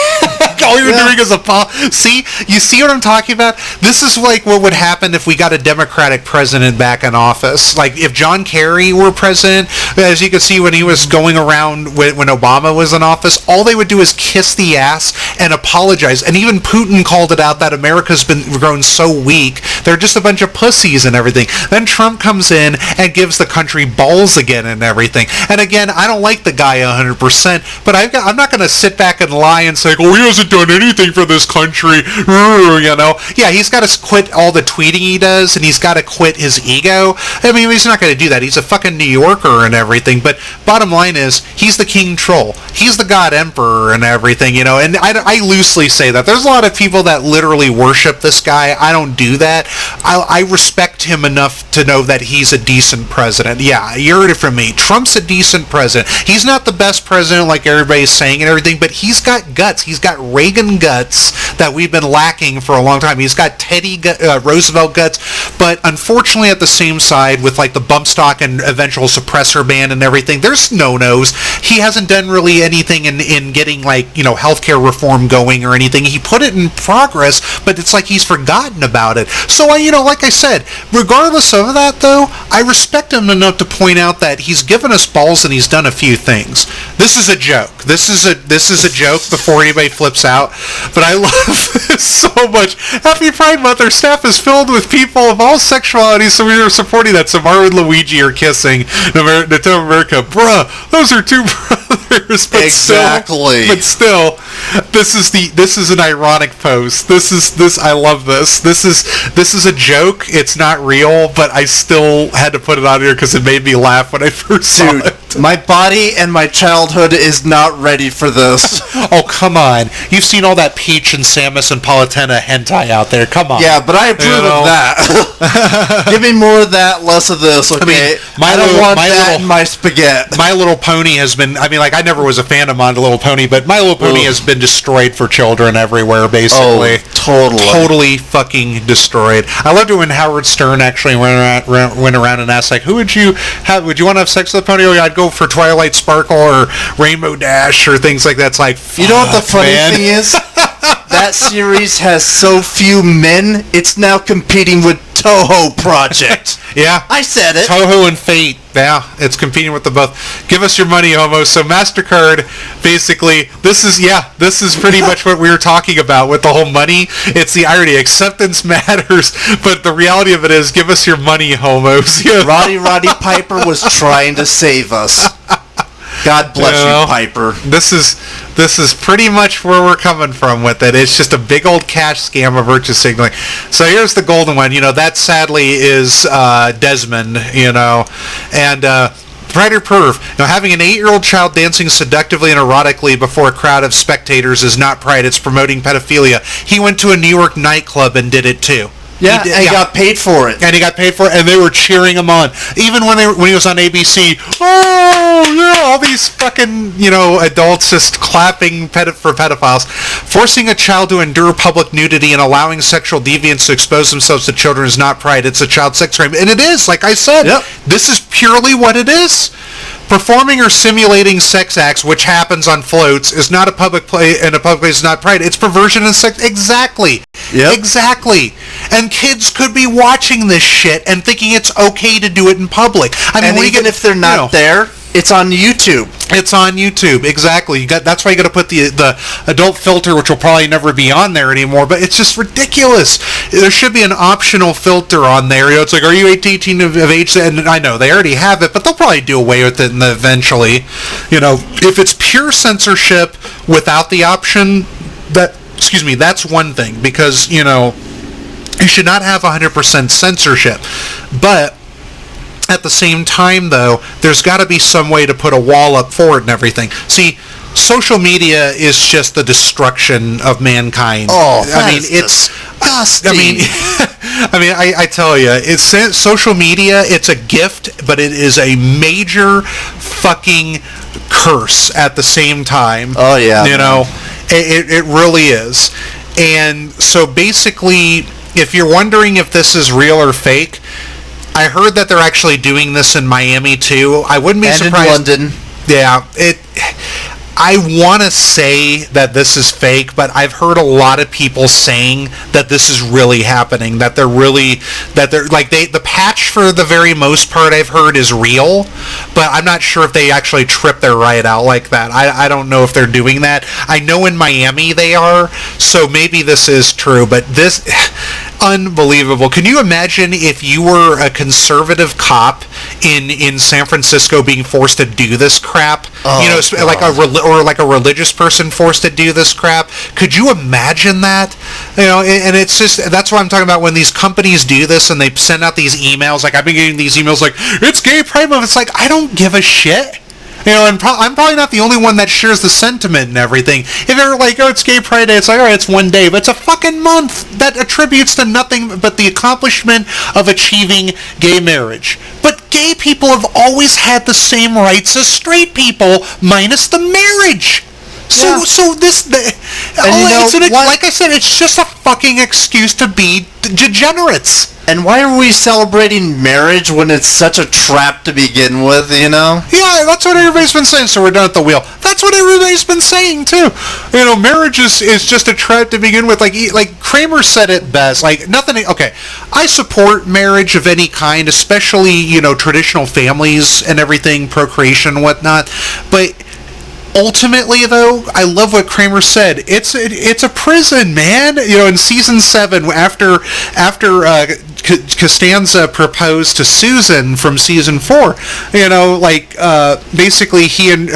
All you're doing is see, you see what I'm talking about? This is like what would happen if we got a Democratic president back in office. Like if John Kerry were president, as you can see when he was going around when Obama was in office, all they would do is kiss the ass and apologize. And even Putin called it out that America's been grown so weak. They're just a bunch of pussies and everything. Then Trump comes in and gives the country balls again and everything. And again, I don't like the guy 100%, but I'm not going to sit back and lie and say, oh, he hasn't done anything for this country. You know? Yeah, he's got to quit all the tweeting he does, and he's got to quit his ego. I mean, he's not going to do that. He's a fucking New Yorker and everything. But bottom line is, he's the king troll. He's the god emperor and everything, you know. And I loosely say that. There's a lot of people that literally worship this guy. I don't do that. I respect him enough to know that he's a decent president. Yeah, you heard it from me. Trump's a decent president. He's not the best president like everybody's saying and everything, but he's got guts. He's got Reagan guts that we've been lacking for a long time. He's got Teddy Roosevelt guts, but unfortunately at the same side with like the bump stock and eventual suppressor ban and everything, there's no-nos. He hasn't done really anything in getting like, you know, healthcare reform going or anything. He put it in progress, but it's like he's forgotten about it. So, you know, like I said, regardless of that though, I respect him enough to point out that he's given us balls and he's done a few things. This is a joke. This is a joke before anybody flips out. But I love this so much. Happy Pride Month. Our staff is filled with people of all sexualities, so we are supporting that. Samara and Luigi are kissing. Native America, bruh, those are two brothers. But exactly. Still, this is an ironic post. I love this. This is a joke. It's not real, but I still had to put it on here because it made me laugh when I first saw it. My body and my childhood is not ready for this. Oh, come on. You've seen all that Peach and Samus and Palutena hentai out there. Come on. Yeah, but I approve of that. Give me more of that, less of this, okay? I don't want that in my spaghetti. My Little Pony has been, I mean, like, I never was a fan of My Little Pony, but My Little Pony has been destroyed for children everywhere, basically. Oh, Totally fucking destroyed. I loved it when Howard Stern actually went around and asked, like, who would you want to have sex with a pony? Oh, yeah, I'd go for Twilight Sparkle or Rainbow Dash or things like that. It's like, you know what the funny thing is? That series has so few men, it's now competing with Toho Project. Yeah. I said it. Toho and Fate. Yeah, it's competing with the both. Give us your money, homo. So MasterCard, basically, this is pretty much what we were talking about with the whole money. It's the irony. Acceptance matters, but the reality of it is, give us your money, homos. You know? Roddy Piper was trying to save us. God bless you, Piper. This is pretty much where we're coming from with it. It's just a big old cash scam of virtue signaling. So here's the golden one. You know, that sadly is Desmond, you know. And Pride or Perv. Now, having an 8-year-old child dancing seductively and erotically before a crowd of spectators is not pride. It's promoting pedophilia. He went to a New York nightclub and did it too. Yeah, he got paid for it. And he got paid for it, and they were cheering him on. Even when he was on ABC, oh, yeah, all these fucking, you know, adults just clapping for pedophiles. Forcing a child to endure public nudity and allowing sexual deviants to expose themselves to children is not pride. It's a child sex crime. And it is, like I said. Yep. This is purely what it is. Performing or simulating sex acts, which happens on floats, is not a public play, and a public place is not pride. It's perversion and sex. Exactly. Yep. Exactly. And kids could be watching this shit and thinking it's okay to do it in public. I mean, and even if they're not there, it's on YouTube. It's on YouTube, exactly. That's why you got to put the adult filter, which will probably never be on there anymore. But it's just ridiculous. There should be an optional filter on there. You know, it's like, are you 18 of age? And I know they already have it, but they'll probably do away with it eventually. You know, if it's pure censorship without the option, that's one thing, because, you know, you should not have 100% censorship. But at the same time, though, there's got to be some way to put a wall up for it and everything. See, social media is just the destruction of mankind. Oh, it's disgusting. I tell you, it's social media. It's a gift, but it is a major fucking curse at the same time. Oh yeah, you know, it really is. And so basically, if you're wondering if this is real or fake, I heard that they're actually doing this in Miami too. I wouldn't be surprised. And in London. Yeah, I want to say that this is fake, but I've heard a lot of people saying that this is really happening. That they're the patch for the very most part I've heard is real, but I'm not sure if they actually trip their ride out like that. I don't know if they're doing that. I know in Miami they are, so maybe this is true. But this, unbelievable. Can you imagine if you were a conservative cop in San Francisco being forced to do this crap? Like a religious person forced to do this crap. Could you imagine that? And it's just, that's what I'm talking about when these companies do this and they send out these emails. Like, I've been getting these emails like, it's Gay Pride Month. It's like, I don't give a shit. And I'm probably not the only one that shares the sentiment and everything. If they're like, oh, it's Gay Pride Day, it's like, all right, it's one day, but it's a fucking month that attributes to nothing but the accomplishment of achieving gay marriage. But gay people have always had the same rights as straight people, minus the marriage. Yeah. Like I said, it's just a fucking excuse to be degenerates. And why are we celebrating marriage when it's such a trap to begin with, Yeah, that's what everybody's been saying, so we're done at the wheel. That's what everybody's been saying, too. Marriage is just a trap to begin with. Like Kramer said it best. Like, nothing... Okay, I support marriage of any kind, especially, traditional families and everything, procreation and whatnot, but... Ultimately, though, I love what Kramer said. It's a prison, man. In season 7, after Costanza proposed to Susan from season 4, basically he and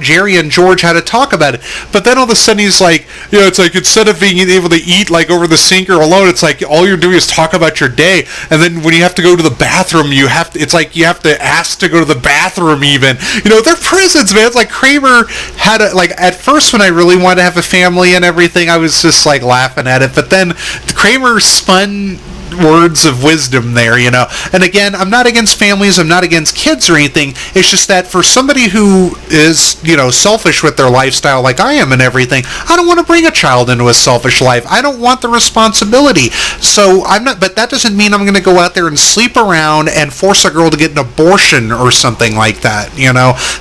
Jerry and George had to talk about it. But then all of a sudden he's like, it's like instead of being able to eat like over the sink or alone, it's like all you're doing is talk about your day. And then when you have to go to the bathroom, it's like you have to ask to go to the bathroom even. They're prisons, man. It's like Kramer had at first when I really wanted to have a family and everything, I was just like laughing at it, but then Kramer spun words of wisdom there, And again, I'm not against families, I'm not against kids or anything. It's just that for somebody who is, selfish with their lifestyle like I am and everything, I don't want to bring a child into a selfish life. I don't want the responsibility. So but that doesn't mean I'm going to go out there and sleep around and force a girl to get an abortion or something like that,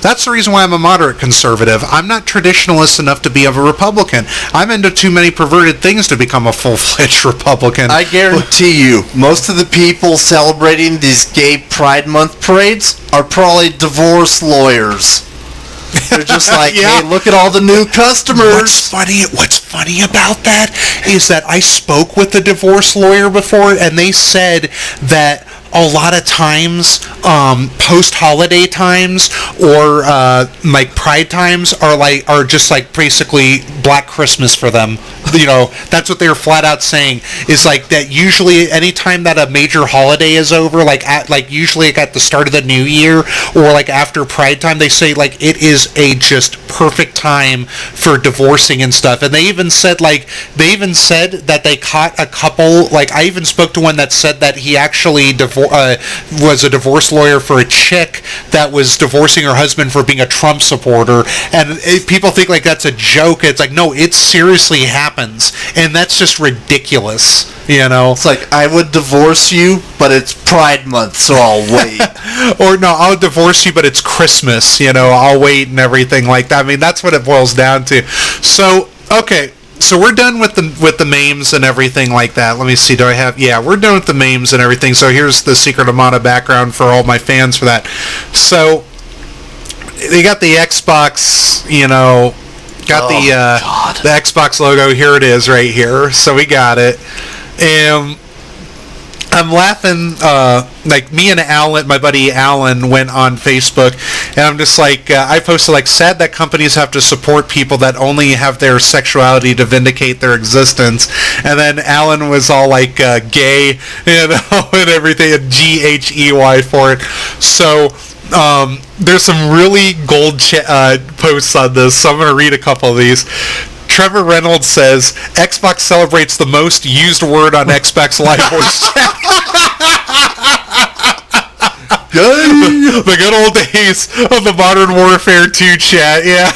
That's the reason why I'm a moderate conservative. I'm not traditionalist enough to be a Republican. I'm into too many perverted things to become a full-fledged Republican. I guarantee you, most of the people celebrating these Gay Pride Month parades are probably divorce lawyers. They're just like, hey, look at all the new customers. What's funny about that is that I spoke with a divorce lawyer before, and they said that a lot of times, post-holiday times or like Pride times are just like basically Black Christmas for them. That's what they were flat out saying. Is like that usually anytime that a major holiday is over, usually at the start of the new year or like after Pride time, they say like it is a just perfect time for divorcing and stuff. And they even said that they caught a couple. Like I even spoke to one that said that he actually was a divorce lawyer for a chick that was divorcing her husband for being a Trump supporter, and people think like that's a joke. It's like, no, it seriously happens, and that's just ridiculous. It's like, I would divorce you, but it's Pride Month, so I'll wait. Or no, I'll divorce you, but it's Christmas. I'll wait and everything like that. I mean, that's what it boils down to. So okay. So we're done with the memes and everything like that. Let me see. Do I have? Yeah, we're done with the memes and everything. So here's the secret amount of background for all my fans for that. So they got the Xbox, the Xbox logo. Here it is right here. So we got it. And I'm laughing, like me and Alan, my buddy Alan, went on Facebook, and I'm just like, I posted like, sad that companies have to support people that only have their sexuality to vindicate their existence. And then Alan was all like, gay, and everything, and GHEY for it. So, there's some really gold posts on this, so I'm going to read a couple of these. Trevor Reynolds says, Xbox celebrates the most used word on Xbox Live voice chat. The good old days of the Modern Warfare 2 chat, yeah.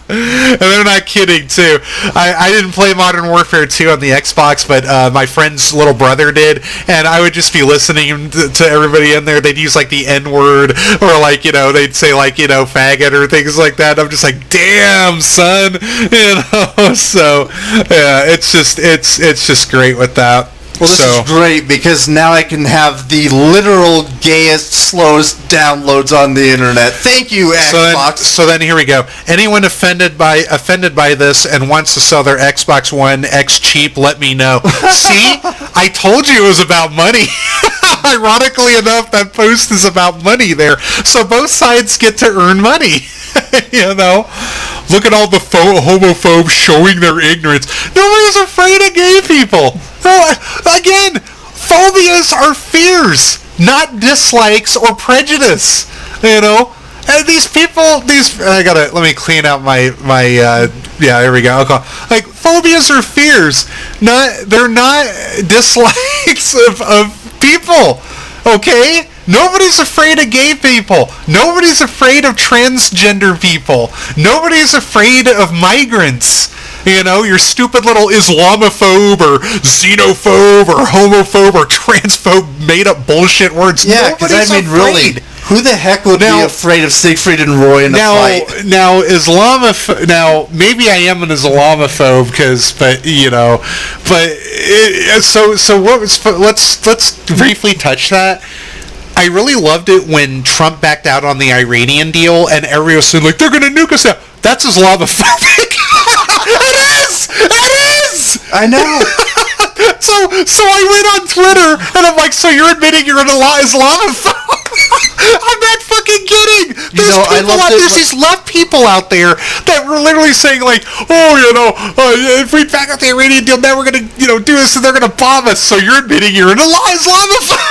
And they're not kidding too. I didn't play Modern Warfare 2 on the Xbox, but my friend's little brother did, and I would just be listening to everybody in there. They'd use like the N-word, or like, you know, they'd say like, you know, faggot or things like that. I'm just like, damn, son, you know. So yeah, it's just great with that. Well, this is great because now I can have the literal gayest, slowest downloads on the internet. Thank you, Xbox. So then here we go. Anyone offended by this and wants to sell their Xbox One X cheap, let me know. See, I told you it was about money. Ironically enough, that post is about money there. So both sides get to earn money. You know, look at all the homophobes showing their ignorance. Nobody's afraid of gay people. No, again, phobias are fears, not dislikes or prejudice. You know, and these people, let me clean out my yeah, there we go. Okay. Like, phobias are fears, they're not dislikes of people. Okay? Nobody's afraid of gay people. Nobody's afraid of transgender people. Nobody's afraid of migrants. You know, your stupid little Islamophobe or xenophobe or homophobe or transphobe made up bullshit words. Yeah, because I mean, really, who the heck would be afraid of Siegfried and Roy in a fight? Now, Now, maybe I am an Islamophobe, let's briefly touch that. I really loved it when Trump backed out on the Iranian deal, and everyone was saying, like, they're going to nuke us now. That's Islamophobic. It is! It is! I know. So I went on Twitter, and I'm like, so you're admitting you're an Islamophobe? I'm not fucking kidding. There's these left people out there that were literally saying, like, oh, you know, if we back out the Iranian deal, now we're going to, you know, do this, and they're going to bomb us. So you're admitting you're an Islamophobe?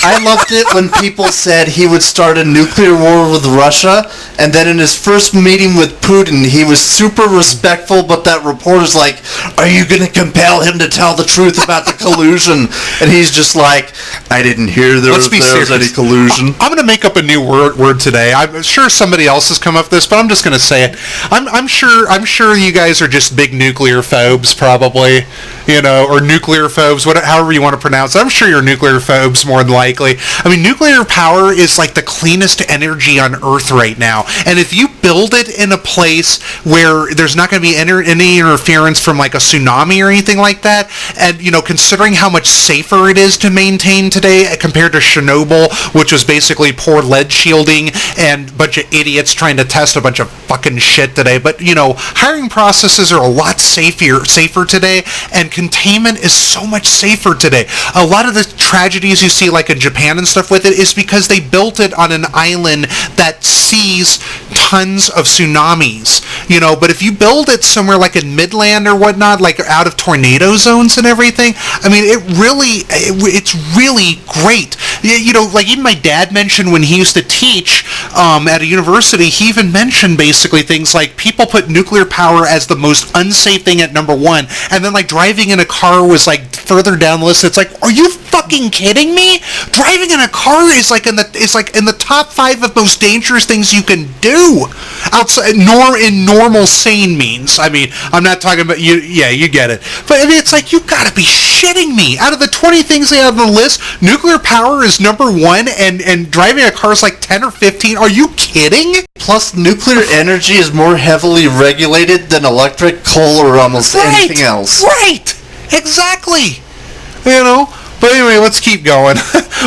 I loved it when people said he would start a nuclear war with Russia, and then in his first meeting with Putin, he was super respectful, but that reporter's like, are you going to compel him to tell the truth about the collusion? And he's just like, I didn't hear there was any collusion. I'm going to make up a new word today. I'm sure somebody else has come up with this, but I'm just going to say it. I'm sure you guys are just big nuclear phobes, probably, you know, or nuclear phobes, however you want to pronounce it. I'm sure you're nuclear phobes more than likely. I mean, nuclear power is like the cleanest energy on Earth right now. And if you build it in a place where there's not going to be any interference from like a tsunami or anything like that, and, you know, considering how much safer it is to maintain today compared to Chernobyl, which was basically poor lead shielding and a bunch of idiots trying to test a bunch of fucking shit today. But, you know, hiring processes are a lot safer today, and containment is so much safer today. A lot of the tragedies you see like in Japan and stuff with it is because they built it on an island that sees tons of tsunamis, you know. But if you build it somewhere like in Midland or whatnot, like out of tornado zones and everything, I mean, it's really great. You know, like even my dad mentioned when he used to teach at a university, he even mentioned basically things like people put nuclear power as the most unsafe thing at number one, and then like driving in a car was like further down the list. It's like, are you fucking kidding me? Driving in a car is like in the top 5 of most dangerous things you can do outside in normal sane means. I mean, I'm not talking about you. Yeah, you get it. But I mean, it's like, you gotta be shitting me. Out of the 20 things they have on the list, nuclear power is number 1, and driving a car is like 10 or 15. Are you kidding? Plus, nuclear energy is more heavily regulated than electric, coal, or almost anything else. Right. Exactly. You know. But anyway, let's keep going.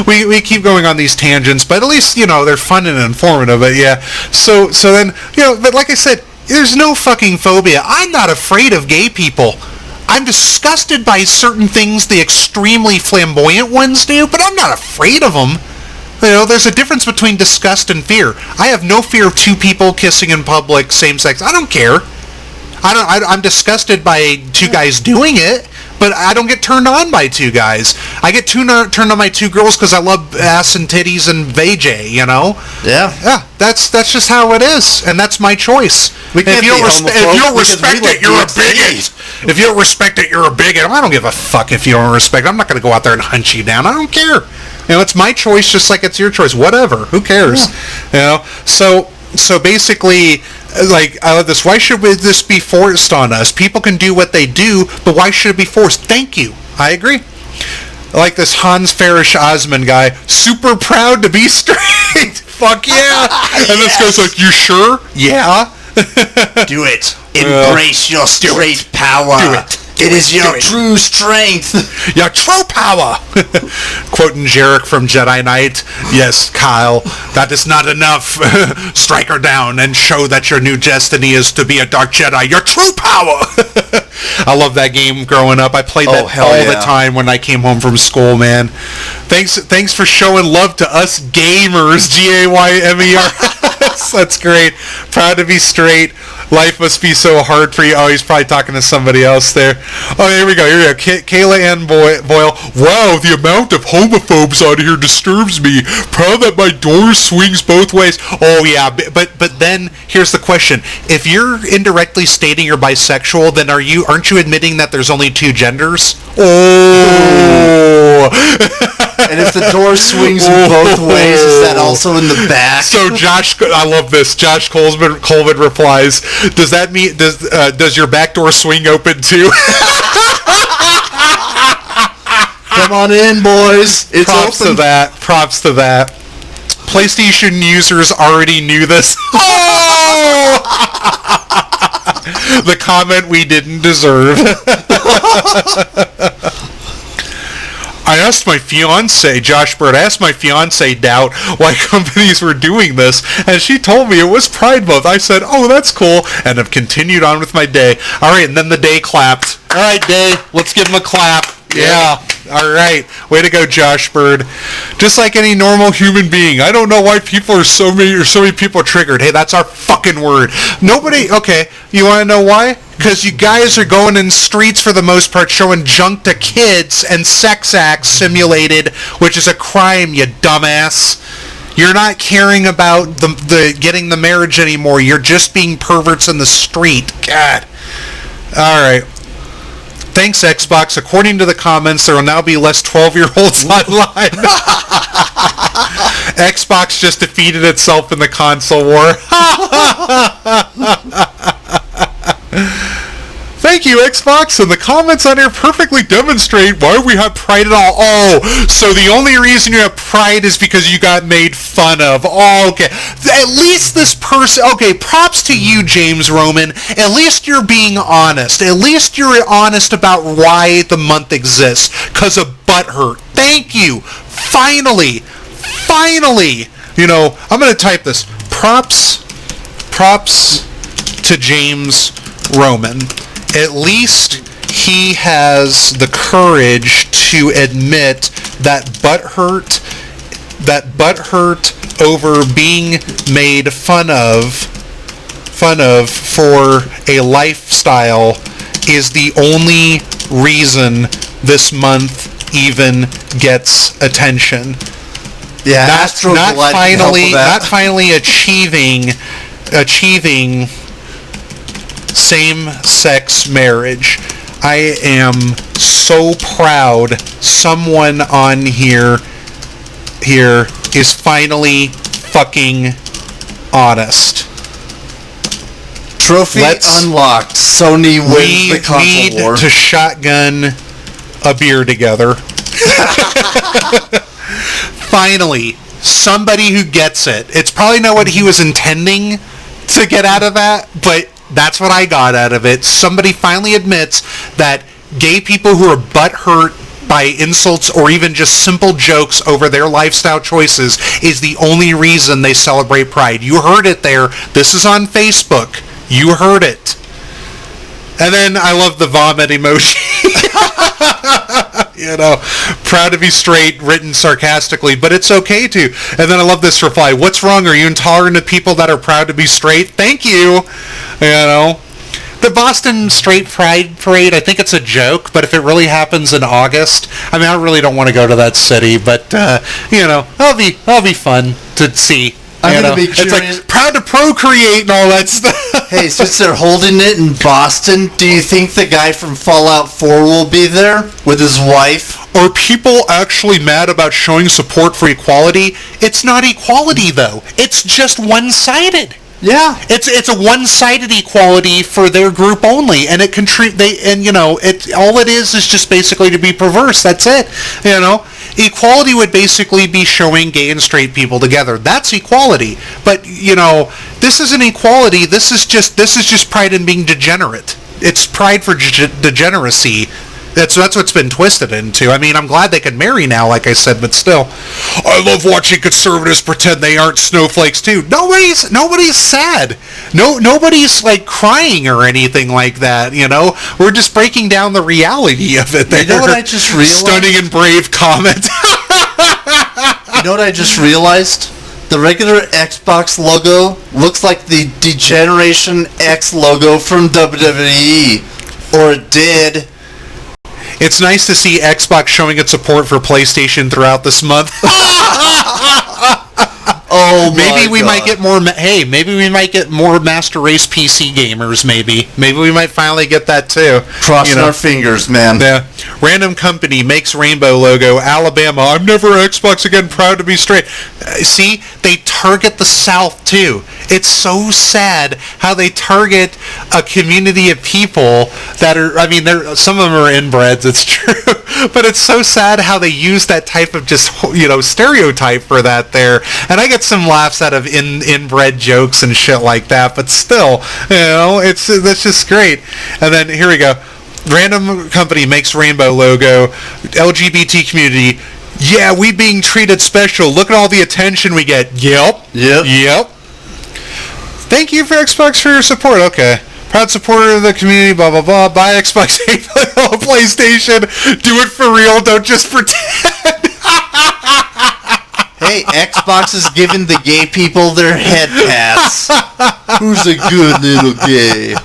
we keep going on these tangents, but at least, you know, they're fun and informative. But yeah, so then, you know, but like I said, there's no fucking phobia. I'm not afraid of gay people. I'm disgusted by certain things the extremely flamboyant ones do, but I'm not afraid of them. You know, there's a difference between disgust and fear. I have no fear of 2 people kissing in public, same sex. I don't care. I'm disgusted by 2 guys doing it, but I don't get turned on by 2 guys. I get turned on by 2 girls because I love ass and titties and vajay, you know? Yeah. Yeah, that's just how it is, and that's my choice. If you don't respect it, you're a bigot. If you don't respect it, you're a bigot. I don't give a fuck if you don't respect it. I'm not going to go out there and hunt you down. I don't care. You know, it's my choice just like it's your choice. Whatever. Who cares? Yeah. You know? So basically, Like, I love this. Why should this be forced on us? People can do what they do, but why should it be forced? Thank you. I agree. I like this Hans Farish Osman guy. Super proud to be straight. Fuck yeah. And this guy's like, you sure? Yeah. Do it. Embrace your straight power. Do it. It is your true strength. Your true power. Quoting Jarek from Jedi Knight. Yes, Kyle, that is not enough. Strike her down and show that your new destiny is to be a Dark Jedi. Your true power. I love that game growing up. I played that all the time when I came home from school, man. Thanks for showing love to us gamers. GAYMER. That's great. Proud to be straight. Life must be so hard for you. Oh, he's probably talking to somebody else there. Oh, here we go. Kayla Ann Boyle. Wow, the amount of homophobes out here disturbs me. Proud that my door swings both ways. Oh, yeah. But then, here's the question. If you're indirectly stating you're bisexual, then aren't you admitting that there's only two genders? Oh. And if the door swings both ways, is that also in the back? So I love this. Josh Colvin replies, does that mean, does your back door swing open too? Come on in, boys. It's Props open. to that. Props to that. PlayStation users already knew this. Oh! The comment we didn't deserve. I asked my fiance, Josh Bird, Doubt, why companies were doing this, and she told me it was Pride Month. I said, oh, that's cool, and have continued on with my day. All right, and then the day clapped. All right, day, let's give him a clap. Yeah. All right. Way to go, Josh Bird. Just like any normal human being. I don't know why so many people are triggered. Hey, that's our fucking word. Okay, you want to know why? Because you guys are going in streets for the most part showing junk to kids and sex acts simulated, which is a crime, you dumbass. You're not caring about the getting the marriage anymore. You're just being perverts in the street. God. All right. Thanks, Xbox. According to the comments, there will now be less 12-year-olds online. Xbox just defeated itself in the console war. Thank you, Xbox. And the comments on here perfectly demonstrate why we have Pride at all. Oh, so the only reason you have Pride is because you got made fun of. Oh, okay. At least this person... Okay, props to you, James Roman. At least you're being honest. At least you're honest about why the month exists. Because of butthurt. Thank you. Finally. You know, I'm going to type this. Props to James Roman. At least he has the courage to admit that butthurt over being made fun of for a lifestyle is the only reason this month even gets attention. Yeah, not finally achieving same-sex marriage. I am so proud someone on here is finally fucking honest. Trophy unlocked. Sony wins the console war. We need to shotgun a beer together. Finally, somebody who gets it. It's probably not what he was intending to get out of that, but that's what I got out of it. Somebody finally admits that gay people who are butthurt by insults or even just simple jokes over their lifestyle choices is the only reason they celebrate Pride. You heard it there. This is on Facebook. You heard it. And then I love the vomit emoji. You know, proud to be straight, written sarcastically, but it's okay to. And then I love this reply. What's wrong? Are you intolerant of people that are proud to be straight? Thank you. You know, the Boston Straight Pride Parade, I think it's a joke, but if it really happens in August, I mean, I really don't want to go to that city, but, you know, that'll be fun to see. I'm going to be curious. curious. It's like proud to procreate and all that stuff. Hey, since they're holding it in Boston, do you think the guy from Fallout 4 will be there with his wife? Are people actually mad about showing support for equality? It's not equality, though. It's just one-sided. Yeah. It's a one-sided equality for their group only, and it all it is just basically to be perverse. That's it. Equality would basically be showing gay and straight people together. That's equality. But this isn't equality. This is just pride in being degenerate. It's pride for degeneracy. That's what's been twisted into. I mean, I'm glad they can marry now, like I said, but still, I love watching conservatives pretend they aren't snowflakes too. Nobody's sad. Nobody's like crying or anything like that. We're just breaking down the reality of it. You know what I just realized? Stunning and brave comment. You know what I just realized? The regular Xbox logo looks like the Degeneration X logo from WWE, or it did. It's nice to see Xbox showing its support for PlayStation throughout this month. Oh, maybe we God. might get more. Maybe we might get more Master Race PC gamers. Maybe we might finally get that too. Crossing our fingers, man. Yeah. Random company makes rainbow logo. Alabama. I'm never Xbox again. Proud to be straight. See, they target the South too. It's so sad how they target a community of people that are. I mean, some of them are inbreds. It's true, but it's so sad how they use that type of just stereotype for that there. And I get some laughs out of inbred jokes and shit like that, but still, that's just great. And then here we go. Random company makes rainbow logo. LGBT community. Yeah, we being treated special. Look at all the attention we get. Yep. Thank you for Xbox for your support. Okay. Proud supporter of the community, blah, blah, blah. Buy Xbox, PlayStation. Do it for real. Don't just pretend. Hey, Xbox is giving the gay people their head pass. Who's a good little gay?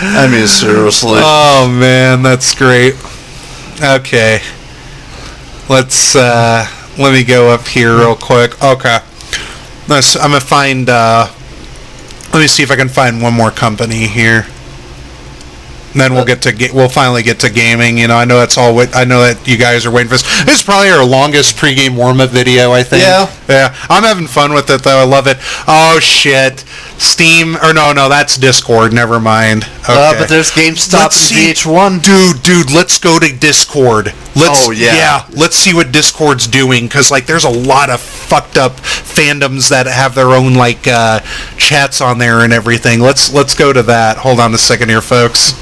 I mean, seriously. Oh, man, that's great. Okay. Let me go up here real quick. Okay. I'm going to find, let me see if I can find one more company here. And then we'll finally get to gaming. I know that's all. I know that you guys are waiting for this. This is probably our longest pregame warm-up video, I think. Yeah. I'm having fun with it though. I love it. Oh shit, Steam or no, that's Discord. Never mind. Okay. But there's GameStop and VH1. Dude, let's go to Discord. Let's see what Discord's doing, because there's a lot of fucked up fandoms that have their own chats on there and everything. Let's go to that. Hold on a second here, folks.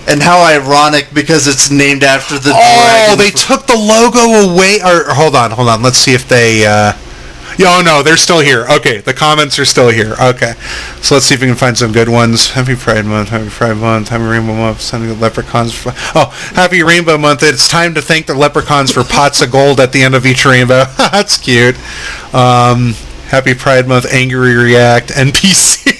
And how ironic, because it's named after the dragon. Oh, they took the logo away. Or hold on. Let's see if they. Oh no, they're still here. Okay, the comments are still here. Okay, so let's see if we can find some good ones. Happy Pride Month. Happy Rainbow Month. Sending the leprechauns. Happy Rainbow Month. It's time to thank the leprechauns for pots of gold at the end of each rainbow. That's cute. Happy Pride Month. Angry React. NPC.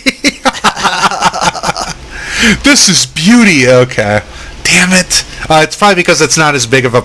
This is beauty. Okay. Damn it. It's probably because it's not as big of a